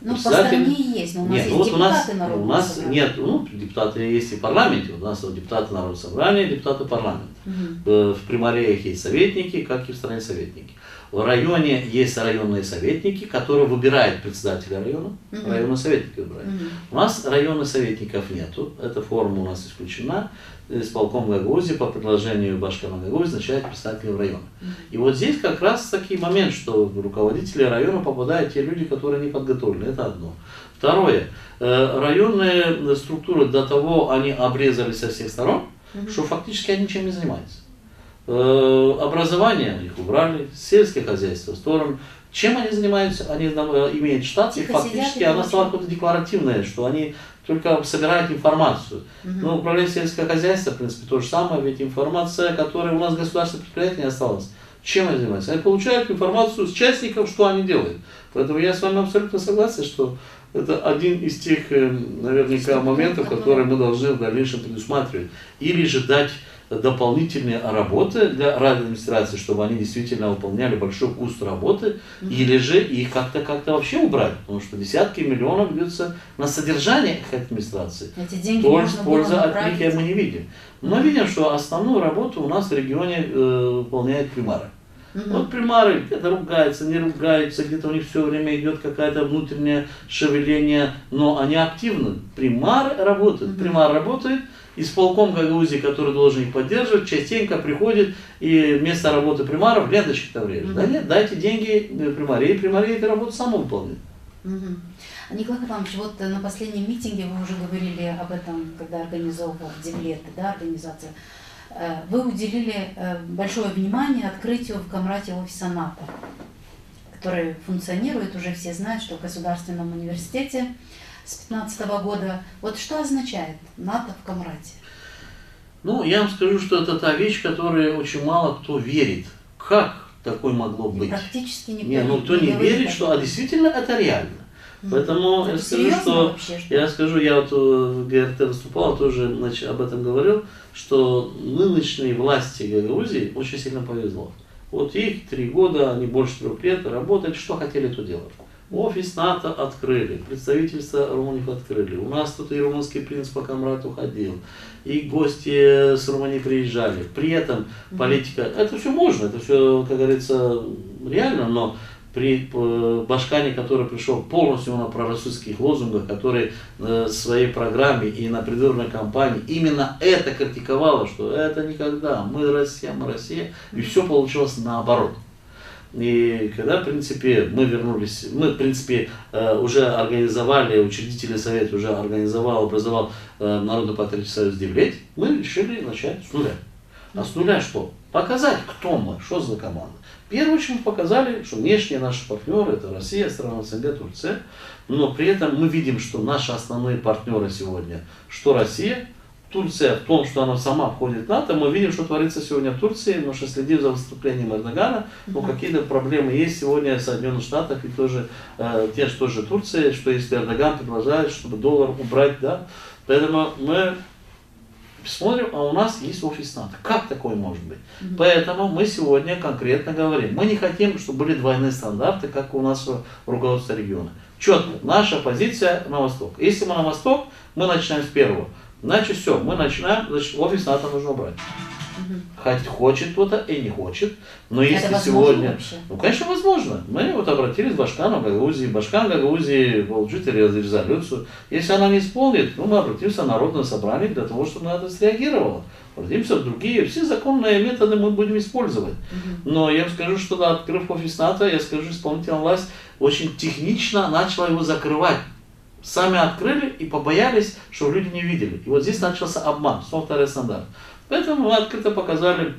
Ну, по стране есть, но у нас нет, есть вот депутаты Народного у нас собрания. нет, ну, депутаты есть и в парламенте, у нас депутаты Народного собрания, депутаты парламента. В примариях есть советники, как и в стране советники. В районе есть районные советники, которые выбирают председателя района, районные советники выбирают. У нас районных советников нету, эта форма у нас исключена. Исполком Гагаузии по предложению Башкана Гагаузии назначает представителей района. И вот здесь как раз такой момент, что в руководители района попадают те люди, которые не подготовлены. Это одно. Второе. Районные структуры до того они обрезались со всех сторон, что фактически они ничем не занимаются. Образование их убрали, сельское хозяйство в сторону. Чем они занимаются? Они имеют штат, и фактически она стала какое-то декларативное, что они только собирают информацию. Но управление сельского хозяйства, в принципе, то же самое, ведь информация, которая у нас в государственном предприятии не осталась. Чем они занимаются? Они получают информацию с частников, что они делают. Поэтому я с вами абсолютно согласен, что это один из тех, наверняка, моментов, которые мы должны в дальнейшем предусматривать. Или же дать дополнительные работы для администрации, чтобы они действительно выполняли большой курс работы, или же их как-то вообще убрать, потому что десятки миллионов идется на содержание их администрации. Эти деньги можно было пользы от направить. них мы не видим. Но видим, что основную работу у нас в регионе выполняют примары. Вот примары где-то ругаются, не ругаются, где-то у них все время идет какое-то внутреннее шевеление, но они активны. Примар работает, исполком Гагаузии, который должен их поддерживать, частенько приходит и вместо работы примаров ленточки там режет. Да нет, дайте деньги примарии, и примарии эту работу сама выполнит. Николай Иванович, вот на последнем митинге вы уже говорили об этом, когда организовывал Девлеты, да, организация. Вы уделили большое внимание открытию в Камрате офиса НАТО, который функционирует, уже все знают, что в Государственном университете с 2015 года. Вот что означает НАТО в Камрате? Ну, я вам скажу, что это та вещь, которой очень мало кто верит. Как такое могло быть? Практически никто не верит, что действительно это реально. Поэтому я скажу, я вот в ГРТ выступал, тоже об этом говорил, что нынешней власти Гагаузии очень сильно повезло. Вот их 3 года, они больше 3 лет работали, что хотели, то делали. Офис НАТО открыли, представительство румынов открыли. У нас тут и румынский принц по Камрату ходил, и гости с Румынии приезжали. При этом политика, это все можно, это все, как говорится, реально, но при Башкане, который пришел полностью на пророссийских лозунгах, который в своей программе и на предвыборной кампании именно это критиковало, что это никогда, мы Россия, и все получилось наоборот. И когда, в принципе, мы вернулись, мы, в принципе, уже организовали, учредительный совет уже образовал Народный патриотический союз Девлет, мы решили начать с нуля. А с нуля что? Показать, кто мы, что за команда. Первое, чем мы показали, что внешние наши партнеры, это Россия, страна СНГ, Турция, но при этом мы видим, что наши основные партнеры сегодня, что Россия, Турция в том, что она сама входит в НАТО, мы видим, что творится сегодня в Турции, потому что следим за выступлением Эрдогана, но какие-то проблемы есть сегодня в Соединенных Штатах и тоже, те же тоже Турции, что если Эрдоган предложает, чтобы доллар убрать, да, поэтому мы смотрим, а у нас есть офис НАТО. Как такое может быть? Поэтому мы сегодня конкретно говорим, мы не хотим, чтобы были двойные стандарты, как у нас в руководстве региона. Четко, наша позиция на восток. Если мы на восток, мы начинаем с первого. Значит, все, мы начинаем, значит, офис НАТО нужно убрать. Хоть хочет кто-то и не хочет, но если сегодня... Вообще? Ну, конечно, возможно. Мы вот обратились к Башкану Гагаузии. Башкан Гагаузии получит резолюцию. Если она не исполнит, ну, мы обратимся в Народное собрание для того, чтобы на это среагировало. Обратимся в другие. Все законные методы мы будем использовать. Но я вам скажу, что да, открыв офис НАТО, я скажу, исполнительная власть очень технично начала его закрывать. Сами открыли и побоялись, что люди не видели. И вот здесь начался обман, второй стандарт. Поэтому мы открыто показали,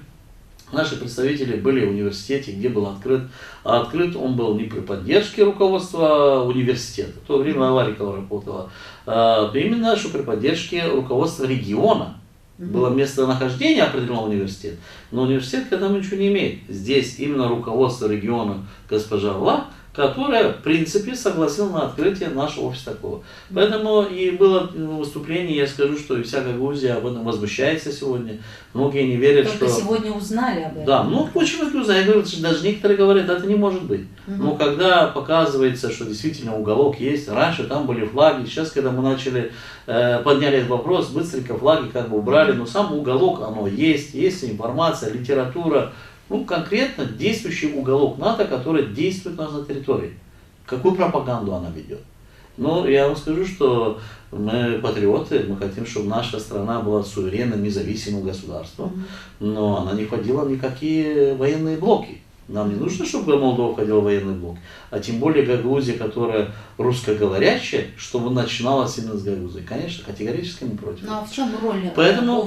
наши представители были в университете, где был открыт. А открыт он был не при поддержке руководства университета, в то время Аварикова работала, именно что при поддержке руководства региона. Было местонахождение определенного университета, но университет к этому ничего не имеет. Здесь именно руководство региона госпожа Ла, которая, в принципе, согласилась на открытие нашего офиса такого. Поэтому и было выступление, я скажу, что и вся Гагаузия об этом возмущается сегодня. Многие не верят, только что... сегодня узнали об этом. Да, ну почему это узнали? Я говорю, что даже некоторые говорят, это не может быть. Но когда показывается, что действительно уголок есть, раньше там были флаги, сейчас, когда мы начали, подняли этот вопрос, быстренько флаги как бы убрали, но сам уголок, оно есть информация, литература. Ну, конкретно действующий уголок НАТО, который действует у нас на территории. Какую пропаганду она ведет? Ну, я вам скажу, что мы патриоты, мы хотим, чтобы наша страна была суверенным, независимым государством, но она не входила в никакие военные блоки. Нам не нужно, чтобы Молдова входила в военный блок, а тем более Гагаузия, которая русскоговорящая, чтобы начиналась именно с Гагаузии. Конечно, категорически мы против. Ну а в чем роль поэтому,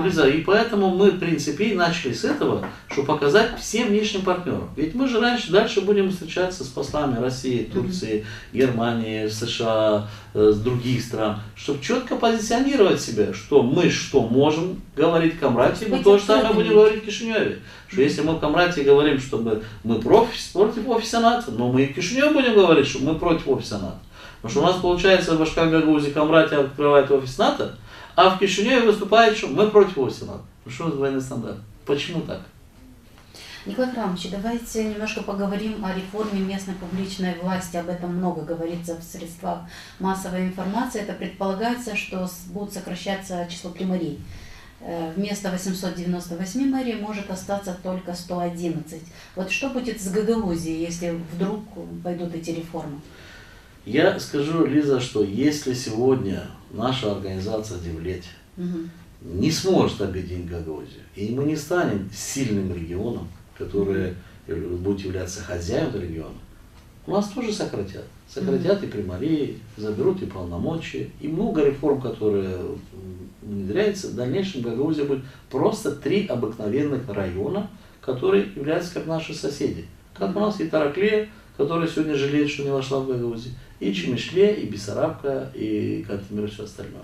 Лиза, и поэтому мы, в принципе, начали с этого, чтобы показать всем внешним партнерам. Ведь мы же дальше будем встречаться с послами России, Турции, Германии, США, с других стран, чтобы четко позиционировать себя, что мы можем говорить в Камрате, мы то же самое будем говорить в Кишиневе. Что если мы в Камрате говорим, что мы против офиса НАТО, но мы и в Кишиневе будем говорить, что мы против офиса НАТО. Потому что у нас получается Башкан Гагаузии Камрате открывает офис НАТО, а в Кишиневе выступает, что мы против офиса НАТО. Ну что за двойной стандарт? Почему так? Николай Крамович, давайте немножко поговорим о реформе местной публичной власти. Об этом много говорится в средствах массовой информации. Это предполагается, что будет сокращаться число примарий. Вместо 898 мэрий может остаться только 111. Вот что будет с Гагаузией, если вдруг пойдут эти реформы? Я скажу, Лиза, что если сегодня наша организация Девлет не сможет объединить Гагаузию, и мы не станем сильным регионом, который будет являться хозяином региона, у нас тоже сократят. Сократят и примарии, заберут и полномочия, и много реформ, которые внедряются. В дальнейшем Гагаузия будет просто 3 обыкновенных района, которые являются как наши соседи. Как у нас и Тараклия, которая сегодня жалеет, что не вошла в Гагаузию, и Чемишле, и Бессарабка, и Кантемир, и все остальное.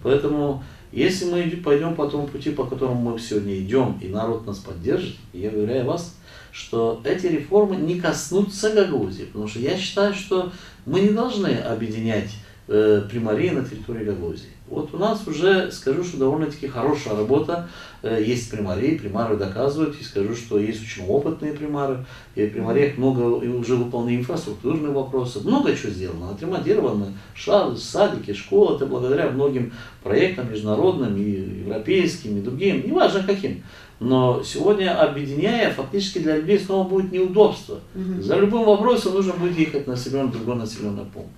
Поэтому, если мы пойдем по тому пути, по которому мы сегодня идем, и народ нас поддержит, я уверяю вас, что эти реформы не коснутся Гагаузии, потому что я считаю, что мы не должны объединять примарии на территории Гагаузии. Вот у нас уже, скажу, что довольно-таки хорошая работа, есть примарии, примары доказывают, и скажу, что есть очень опытные примары, и в примариях много уже выполнены инфраструктурные вопросы, много чего сделано, отремонтированы садики, школы, это благодаря многим проектам международным, и европейским, и другим, неважно каким. Но сегодня, объединяя, фактически для людей снова будет неудобство. За любым вопросом нужно будет ехать на другой населенный пункт.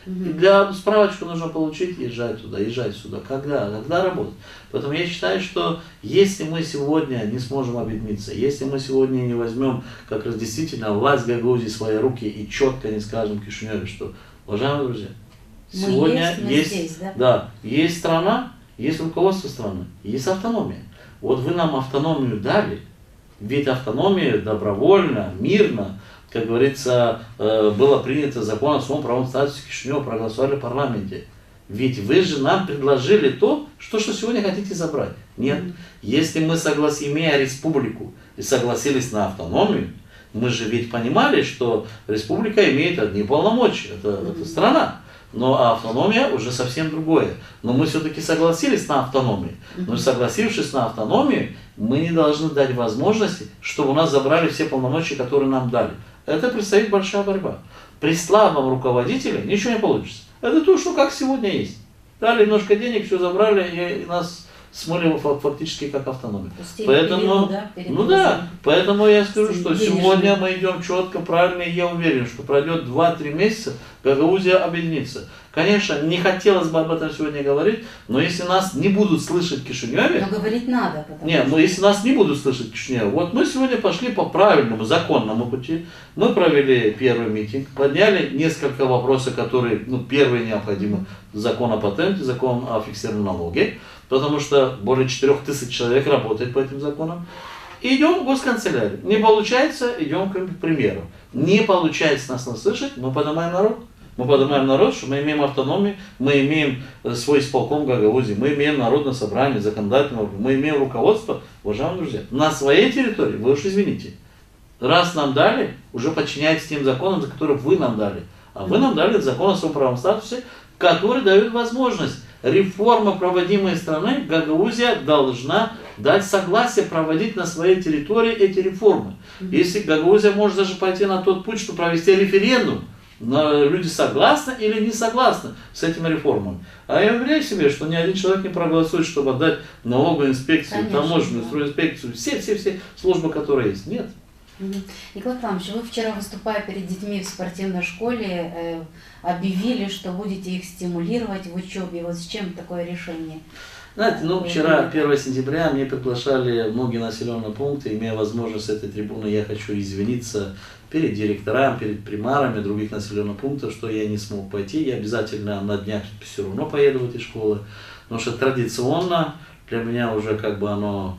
И для справочку нужно получить, езжать туда, езжать сюда. Когда работать? Поэтому я считаю, что если мы сегодня не сможем объединиться, если мы сегодня не возьмем как раз действительно власть Гагаузии в свои руки и четко не скажем Кишиневе, что, уважаемые друзья, сегодня есть страна, есть руководство страны, есть автономия. Вот вы нам автономию дали, ведь автономия добровольно, мирно, как говорится, было принято закон о своем правом статусе Кишинева, проголосовали в парламенте. Ведь вы же нам предложили то, что сегодня хотите забрать. Нет. Если мы имея республику и согласились на автономию, мы же ведь понимали, что республика имеет одни полномочия, это страна. Но автономия уже совсем другое. Но мы все-таки согласились на автономию. Но согласившись на автономию, мы не должны дать возможности, чтобы у нас забрали все полномочия, которые нам дали. Это предстоит большая борьба. При слабом руководителе ничего не получится. Это то, что как сегодня есть. Дали немножко денег, все забрали, и нас смыли фактически как автономию. Поэтому, поэтому я скажу, что сегодня мы идем четко, правильно, и я уверен, что пройдет 2-3 месяца, Гагаузия объединится. Конечно, не хотелось бы об этом сегодня говорить, но если нас не будут слышать в Кишиневе... Но говорить надо. Нет, но если нас не будут слышать в Кишиневе, вот мы сегодня пошли по правильному, законному пути. Мы провели первый митинг, подняли несколько вопросов, которые, первые необходимы. Закон о патенте, закон о фиксированном налоге, потому что более 4000 человек работает по этим законам. И идем в госканцелярию. Не получается, идем к примеру. Не получается нас слышать, мы поднимаем народ. Мы поднимаем народ, что мы имеем автономию, мы имеем свой исполком Гагаузии, мы имеем народное собрание, законодательное, мы имеем руководство, уважаемые друзья, на своей территории, вы уж извините. Раз нам дали, уже подчиняйтесь тем законам, за которые вы нам дали. А вы нам дали закон о своем правом статусе, который дает возможность реформы, проводимые страной, Гагаузия должна дать согласие проводить на своей территории эти реформы. Если Гагаузия может даже пойти на тот путь, что провести референдум, люди согласны или не согласны с этими реформами. А я уверяю себе, что ни один человек не проголосует, чтобы отдать налоговую инспекцию, таможенную инспекцию, все службы, которые есть. Нет. Николай Иванович, вы вчера, выступая перед детьми в спортивной школе, объявили, что будете их стимулировать в учебе. Вот с чем такое решение? Знаете, вчера, 1 сентября, мне приглашали многие населенные пункты, имея возможность с этой трибуны, я хочу извиниться перед директорами, перед примарами других населенных пунктов, что я не смог пойти. Я обязательно на днях все равно поеду в эти школы, потому что традиционно для меня уже оно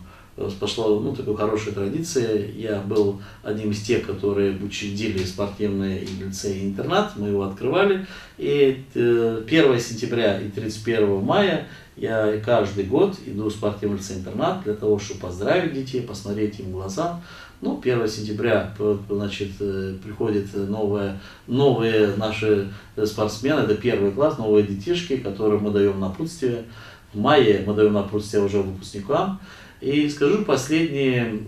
пошло, такой хорошей традиции. Я был одним из тех, которые учредили спортивный лицей-интернат, мы его открывали. И 1 сентября и 31 мая я каждый год иду в спортивный лицей-интернат для того, чтобы поздравить детей, посмотреть им в глаза. 1 сентября, приходят новые наши спортсмены, это 1 класс, новые детишки, которым мы даем напутствие. В мае мы даем напутствие уже выпускникам. И скажу, последние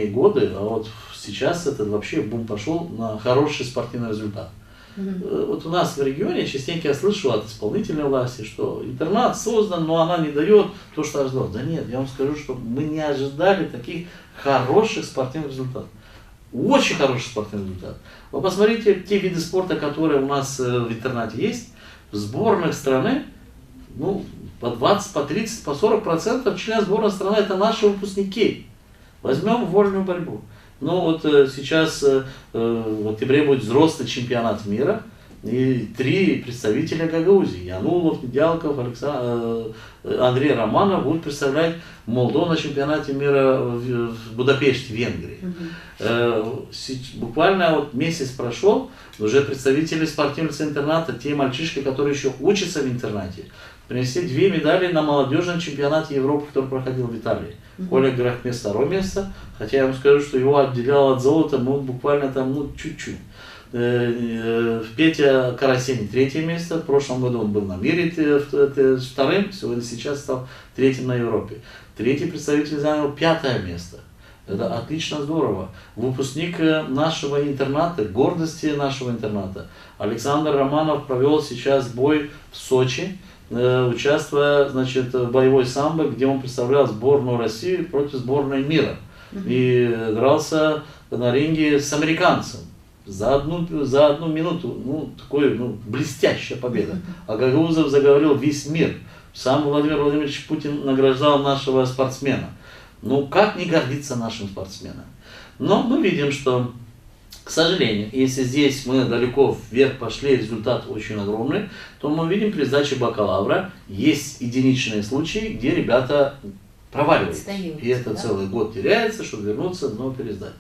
годы, а вот сейчас этот вообще бум пошел на хороший спортивный результат. Вот у нас в регионе частенько я слышу от исполнительной власти, что интернат создан, но она не дает то, что ожидалось. Да нет, я вам скажу, что мы не ожидали таких хороших спортивных результатов. Очень хороший спортивный результат. Вы посмотрите те виды спорта, которые у нас в интернате есть, в сборных страны, по 20, по 30, по 40% членов сборной страны это наши выпускники. Возьмем вольную борьбу. Сейчас в октябре будет взрослый чемпионат мира, и 3 представителя Гагаузии, Янулов, Недялков, Андрей Романов будут представлять Молдову на чемпионате мира в Будапеште, Венгрии. Буквально месяц прошел, уже представители спортивного интерната, те мальчишки, которые еще учатся в интернате, принесли 2 медали на молодежном чемпионате Европы, который проходил в Италии. Коля Грахмес 2 место, хотя я вам скажу, что его отделяло от золота буквально чуть-чуть. Петя Карасень 3 место, в прошлом году он был на мире 2-м, сейчас стал 3-м на Европе. 3-й представитель занял 5 место. Это отлично, здорово. Выпускник нашего интерната, гордости нашего интерната, Александр Романов провел сейчас бой в Сочи, участвуя в боевой самбо, где он представлял сборную России против сборной мира. И дрался на ринге с американцем. За одну минуту, блестящая победа. А Гагаузов заговорил весь мир. Сам Владимир Владимирович Путин награждал нашего спортсмена. Как не гордиться нашим спортсменом? Но мы видим, что, к сожалению, если здесь мы далеко вверх пошли, результат очень огромный, то мы видим при сдаче бакалавра, есть единичные случаи, где ребята проваливаются. И это целый год теряется, чтобы вернуться, но пересдать.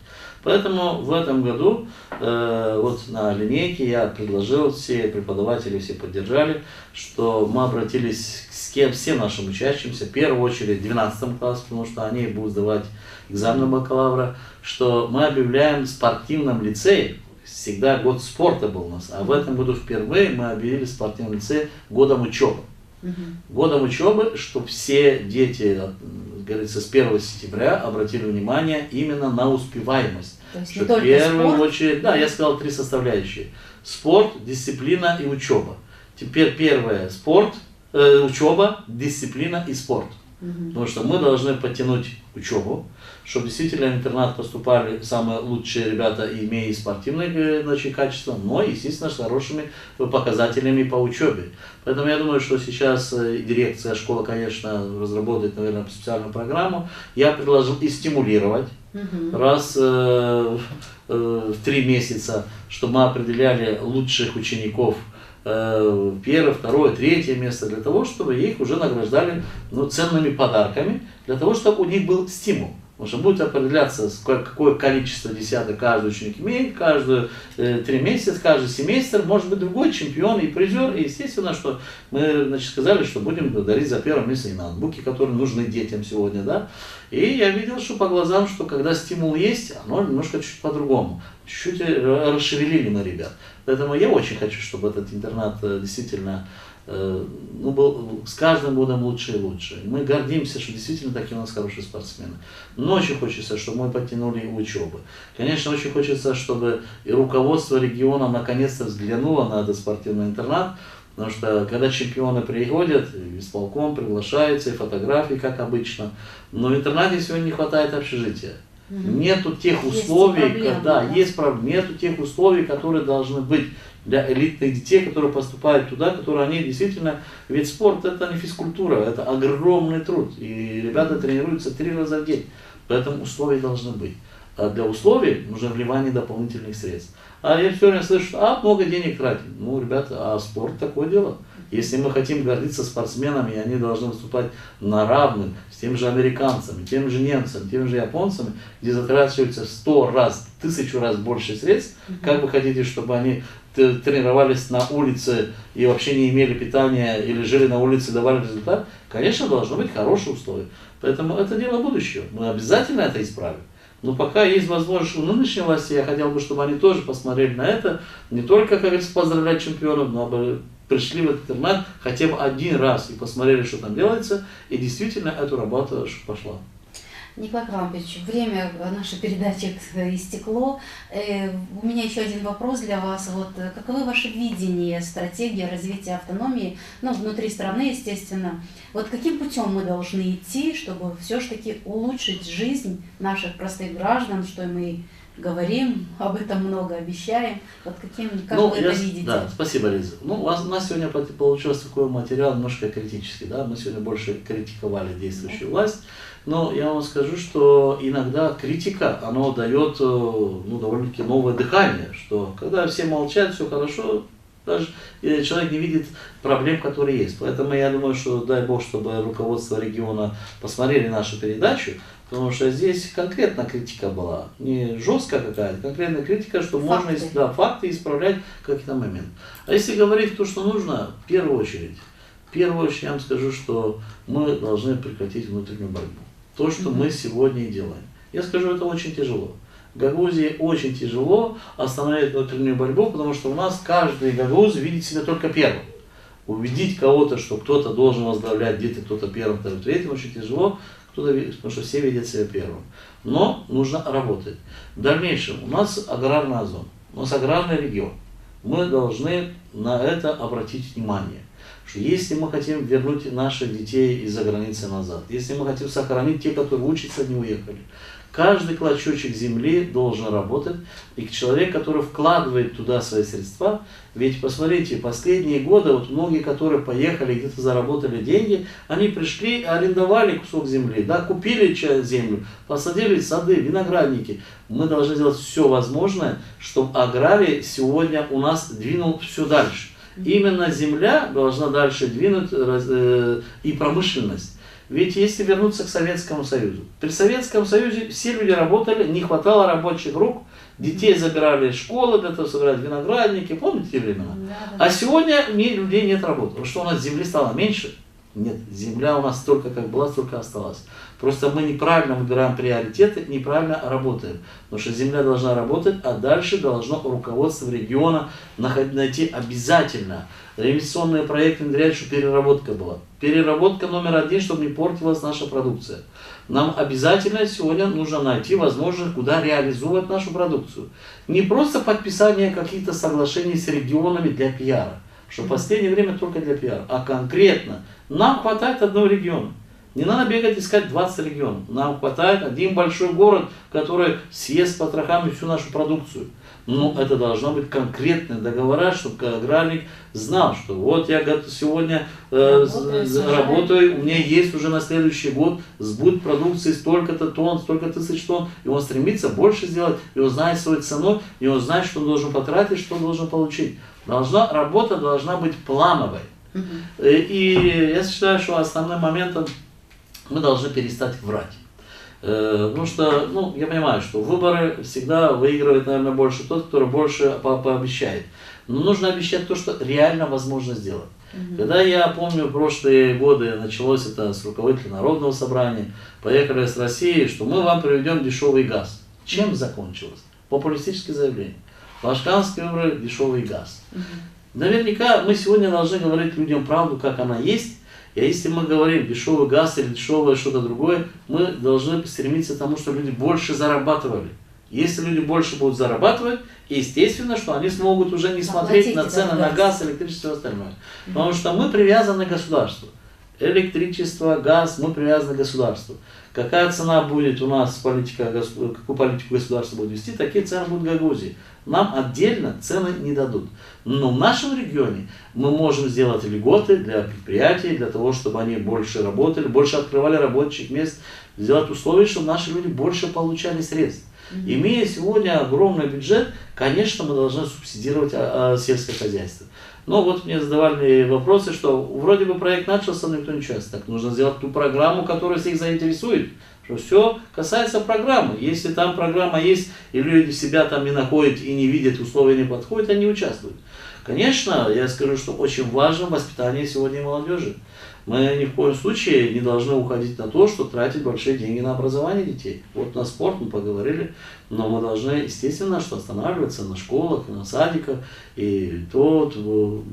Поэтому в этом году вот на линейке я предложил, все преподаватели все поддержали, что мы обратились к всем нашим учащимся, в первую очередь в 12 классе, потому что они будут сдавать экзамен бакалавра, что мы объявляем в спортивном лицее, всегда год спорта был у нас, а в этом году впервые мы объявили в спортивном лицее годом учебы. Годом учебы, чтобы все дети, говорится, с 1 сентября обратили внимание именно на успеваемость. То есть что не только в первую спорт? очередь, да, я сказал 3 составляющие. Спорт, дисциплина и учеба. Теперь первое, спорт, учеба, дисциплина и спорт. Потому что мы должны подтянуть учебу, чтобы действительно в интернат поступали самые лучшие ребята, имея и спортивные, значит, качества, но, естественно, с хорошими показателями по учебе. Поэтому я думаю, что сейчас дирекция школы, конечно, разработает, наверное, специальную программу. Я предложил и стимулировать раз в 3 месяца, чтобы мы определяли лучших учеников, первое, второе, третье место, для того, чтобы их уже награждали ценными подарками, для того, чтобы у них был стимул. Потому что будет определяться, какое количество десяток каждый ученик имеет, каждые 3 месяца, каждый семестр, может быть другой чемпион и призер. И естественно, что мы, значит, сказали, что будем дарить за первое место и ноутбуки, которые нужны детям сегодня. Да? И я видел, что по глазам, что когда стимул есть, оно немножко чуть по-другому. Чуть-чуть расшевелили на ребят. Поэтому я очень хочу, чтобы этот интернат действительно был с каждым годом лучше и лучше. Мы гордимся, что действительно такие у нас хорошие спортсмены. Но очень хочется, чтобы мы подтянули учебы. Конечно, очень хочется, чтобы и руководство региона наконец-то взглянуло на этот спортивный интернат. Потому что когда чемпионы приходят, исполком приглашается, и фотографии, как обычно. Но в интернате сегодня не хватает общежития. Нету тех условий, нету тех условий, которые должны быть для элитных детей, которые поступают туда, которые они действительно, ведь спорт это не физкультура, это огромный труд, и ребята тренируются 3 раза в день, поэтому условия должны быть. А для условий нужно вливание дополнительных средств. А я все время слышу, много денег тратим. Ну, ребята, спорт такое дело. Если мы хотим гордиться спортсменами, они должны выступать на равных с тем же американцами, тем же немцами, тем же японцами, где затрачивается 100 раз, 1000 раз больше средств. Как вы хотите, чтобы они тренировались на улице и вообще не имели питания или жили на улице и давали результат? Конечно, должны быть хорошие условия. Поэтому это дело будущего. Мы обязательно это исправим. Но пока есть возможность у нынешней власти, я хотел бы, чтобы они тоже посмотрели на это, не только, как говорится, поздравлять чемпионов, но бы пришли в этот интернат хотя бы 1 раз и посмотрели, что там делается, и действительно эту работу пошла. Николай Харлампиевич, время нашей передачи истекло. У меня еще один вопрос для вас. Каковы ваши видения, стратегия развития автономии, внутри страны, естественно? Каким путем мы должны идти, чтобы все-таки улучшить жизнь наших простых граждан, что мы говорим, об этом много обещаем. Как вы это видите? Да, спасибо, Лиза. У нас сегодня получился такой материал немножко критический. Да? Мы сегодня больше критиковали действующую власть. Но я вам скажу, что иногда критика, она дает довольно-таки новое дыхание, что когда все молчат, все хорошо, даже человек не видит проблем, которые есть. Поэтому я думаю, что дай Бог, чтобы руководство региона посмотрели нашу передачу, потому что здесь конкретно критика была, не жесткая какая-то, конкретная критика, что можно факты исправлять в какие-то моменты. А если говорить то, что нужно, в первую очередь я вам скажу, что мы должны прекратить внутреннюю борьбу. То, что мы сегодня и делаем. Я скажу, это очень тяжело. В Гагаузии очень тяжело остановить внутреннюю борьбу, потому что у нас каждый гагаузец видит себя только первым. Убедить кого-то, что кто-то должен возглавлять где-то кто-то первым, вторым, третьим, очень тяжело, потому что все видят себя первым. Но нужно работать. В дальнейшем у нас аграрная зона, у нас аграрный регион. Мы должны на это обратить внимание. Что если мы хотим вернуть наших детей из-за границы назад, если мы хотим сохранить тех, которые учатся, не уехали, каждый клочочек земли должен работать, и человек, который вкладывает туда свои средства, ведь посмотрите, последние годы, многие, которые поехали, где-то заработали деньги, они пришли, арендовали кусок земли, купили землю, посадили сады, виноградники. Мы должны делать все возможное, чтобы аграрий сегодня у нас двинул все дальше. Именно земля должна дальше двинуть и промышленность. Ведь если вернуться к Советскому Союзу, при Советском Союзе все люди работали, не хватало рабочих рук, детей забирали из школы для того, чтобы собирать виноградники, помните те времена? А сегодня людей нет работы. Потому что у нас земли стало меньше? Нет, земля у нас столько, как была, столько осталась. Просто мы неправильно выбираем приоритеты, неправильно работаем. Потому что земля должна работать, а дальше должно руководство региона найти обязательно инвестиционные проекты, внедрять, чтобы переработка была. Переработка номер один, чтобы не портилась наша продукция. Нам обязательно сегодня нужно найти возможность, куда реализовать нашу продукцию. Не просто подписание каких-то соглашений с регионами для пиара, что в последнее время только для пиара, а конкретно нам хватает одного региона. Не надо бегать искать 20 регионов. Нам хватает один большой город, который съест с потрохами всю нашу продукцию. Но это должно быть конкретные договора, чтобы аграрник знал, что вот я сегодня работаю, у меня есть уже на следующий год сбыт продукции столько-то тонн, столько тысяч тонн, и он стремится больше сделать, и он знает свою цену, и он знает, что он должен потратить, что он должен получить. Работа должна быть плановой. И я считаю, что основным моментом мы должны перестать врать. Потому что, я понимаю, что выборы всегда выигрывает, наверное, больше тот, который больше пообещает. Но нужно обещать то, что реально возможно сделать. Когда я помню, в прошлые годы началось это с руководителя Народного собрания, поехали с России, что мы вам приведем дешевый газ. Чем закончилось? Популистическое заявление. Башканские выборы, дешевый газ. Наверняка мы сегодня должны говорить людям правду, как она есть. И если мы говорим дешевый газ или дешевое что-то другое, мы должны стремиться к тому, чтобы люди больше зарабатывали. Если люди больше будут зарабатывать, естественно, что они смогут уже не смотреть на цены на газ, электричество и остальное. Потому что мы привязаны к государству. Электричество, газ, мы привязаны к государству. Какая цена будет у нас, какую политику государство будет вести, такие цены будут в Гагаузии. Нам отдельно цены не дадут. Но в нашем регионе мы можем сделать льготы для предприятий, для того, чтобы они больше работали, больше открывали рабочих мест, сделать условия, чтобы наши люди больше получали средств. Имея сегодня огромный бюджет, конечно, мы должны субсидировать сельское хозяйство. Но вот мне задавали вопросы, что вроде бы проект начался, но никто не участвует. Так нужно сделать ту программу, которая всех заинтересует. Что все касается программы. Если там программа есть, и люди себя там не находят и не видят, условия не подходят, они участвуют. Конечно, я скажу, что очень важно воспитание сегодня молодежи. Мы ни в коем случае не должны уходить на то, что тратить большие деньги на образование детей. Вот на спорт мы поговорили, но мы должны, естественно, что останавливаться на школах, на садиках. И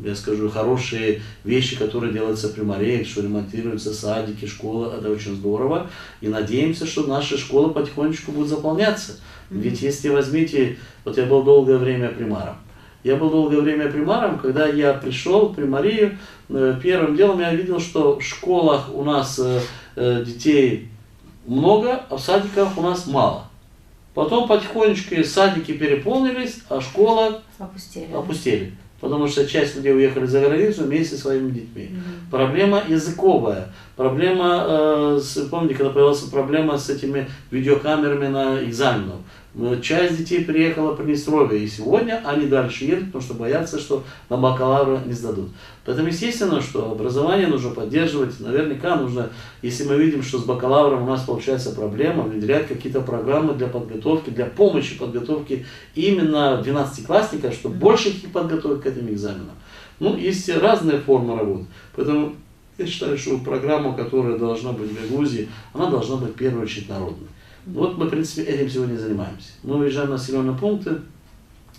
я скажу, хорошие вещи, которые делаются при Марии, что ремонтируются садики, школы, это очень здорово. И надеемся, что наши школы потихонечку будут заполняться. Ведь если возьмите, вот я был долгое время примаром. Когда я пришел при Марию, первым делом я видел, что в школах у нас детей много, а в садиках у нас мало. Потом потихонечку садики переполнились, а школы опустели. Потому что часть людей уехали за границу вместе со своими детьми. Проблема языковая. Помните, когда появилась проблема с этими видеокамерами на экзаменах. Часть детей приехала в Приднестровье, и сегодня они дальше едут, потому что боятся, что на бакалавра не сдадут. Поэтому, естественно, что образование нужно поддерживать. Наверняка нужно, если мы видим, что с бакалавром у нас получается проблема, внедрять какие-то программы для подготовки, для помощи подготовки именно 12-классников, чтобы больше их подготовить к этим экзаменам. Есть разные формы работы. Поэтому я считаю, что программа, которая должна быть в Гагаузии, она должна быть в первую очередь народной. Вот мы, в принципе, этим сегодня занимаемся. Мы уезжаем на населенные пункты.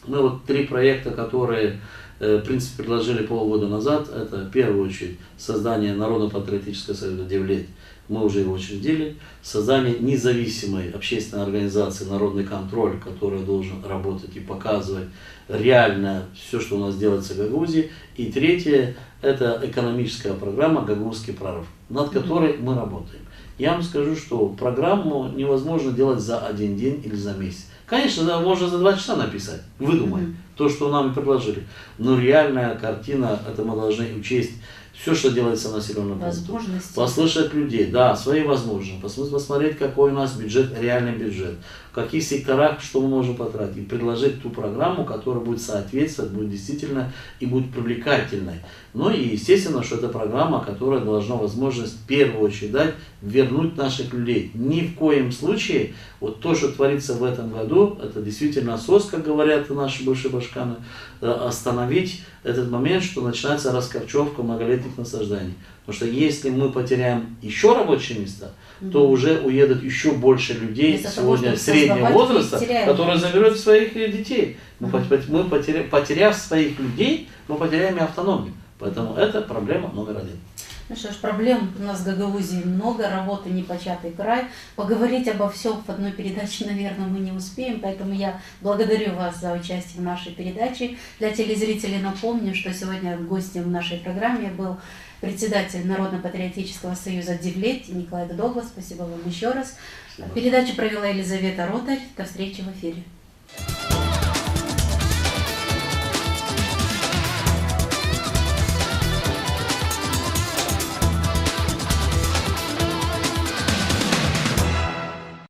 Мы 3 проекта, которые, в принципе, предложили полгода назад. Это, в первую очередь, создание Народно-патриотического союза «Девлет». Мы уже его учредили. Создание независимой общественной организации «Народный контроль», которая должен работать и показывать реально все, что у нас делается в Гагаузии. И третье – это экономическая программа «Гагаузский прорыв», над которой мы работаем. Я вам скажу, что программу невозможно делать за один день или за месяц. Конечно, можно за 2 часа написать, выдумать то, что нам предложили. Но реальная картина, это мы должны учесть все, что делается в населенном пункте. Послушать людей, да, свои возможности, посмотреть, какой у нас бюджет, реальный бюджет. в каких секторах что мы можем потратить, предложить ту программу, которая будет соответствовать, будет действительно и будет привлекательной. Ну и естественно, что это программа, которая должна возможность в первую очередь дать вернуть наших людей. Ни в коем случае вот то, что творится в этом году, это действительно СОС, как говорят наши бывшие башканы, остановить этот момент, что начинается раскорчевка многолетних насаждений. Потому что если мы потеряем еще рабочие места, то уже уедут еще больше людей сегодня среднего возраста, которые заберут своих детей. Мы потеряв своих людей, мы потеряем и автономию. Поэтому это проблема номер один. Ну что ж, проблем у нас в Гагаузии много, работы непочатый край. Поговорить обо всем в одной передаче, наверное, мы не успеем, поэтому я благодарю вас за участие в нашей передаче. Для телезрителей напомню, что сегодня гостем в нашей программе был председатель Народно-патриотического союза Девлет Николай Дудоглас. Спасибо вам еще раз. Спасибо. Передачу провела Елизавета Ротарь. До встречи в эфире.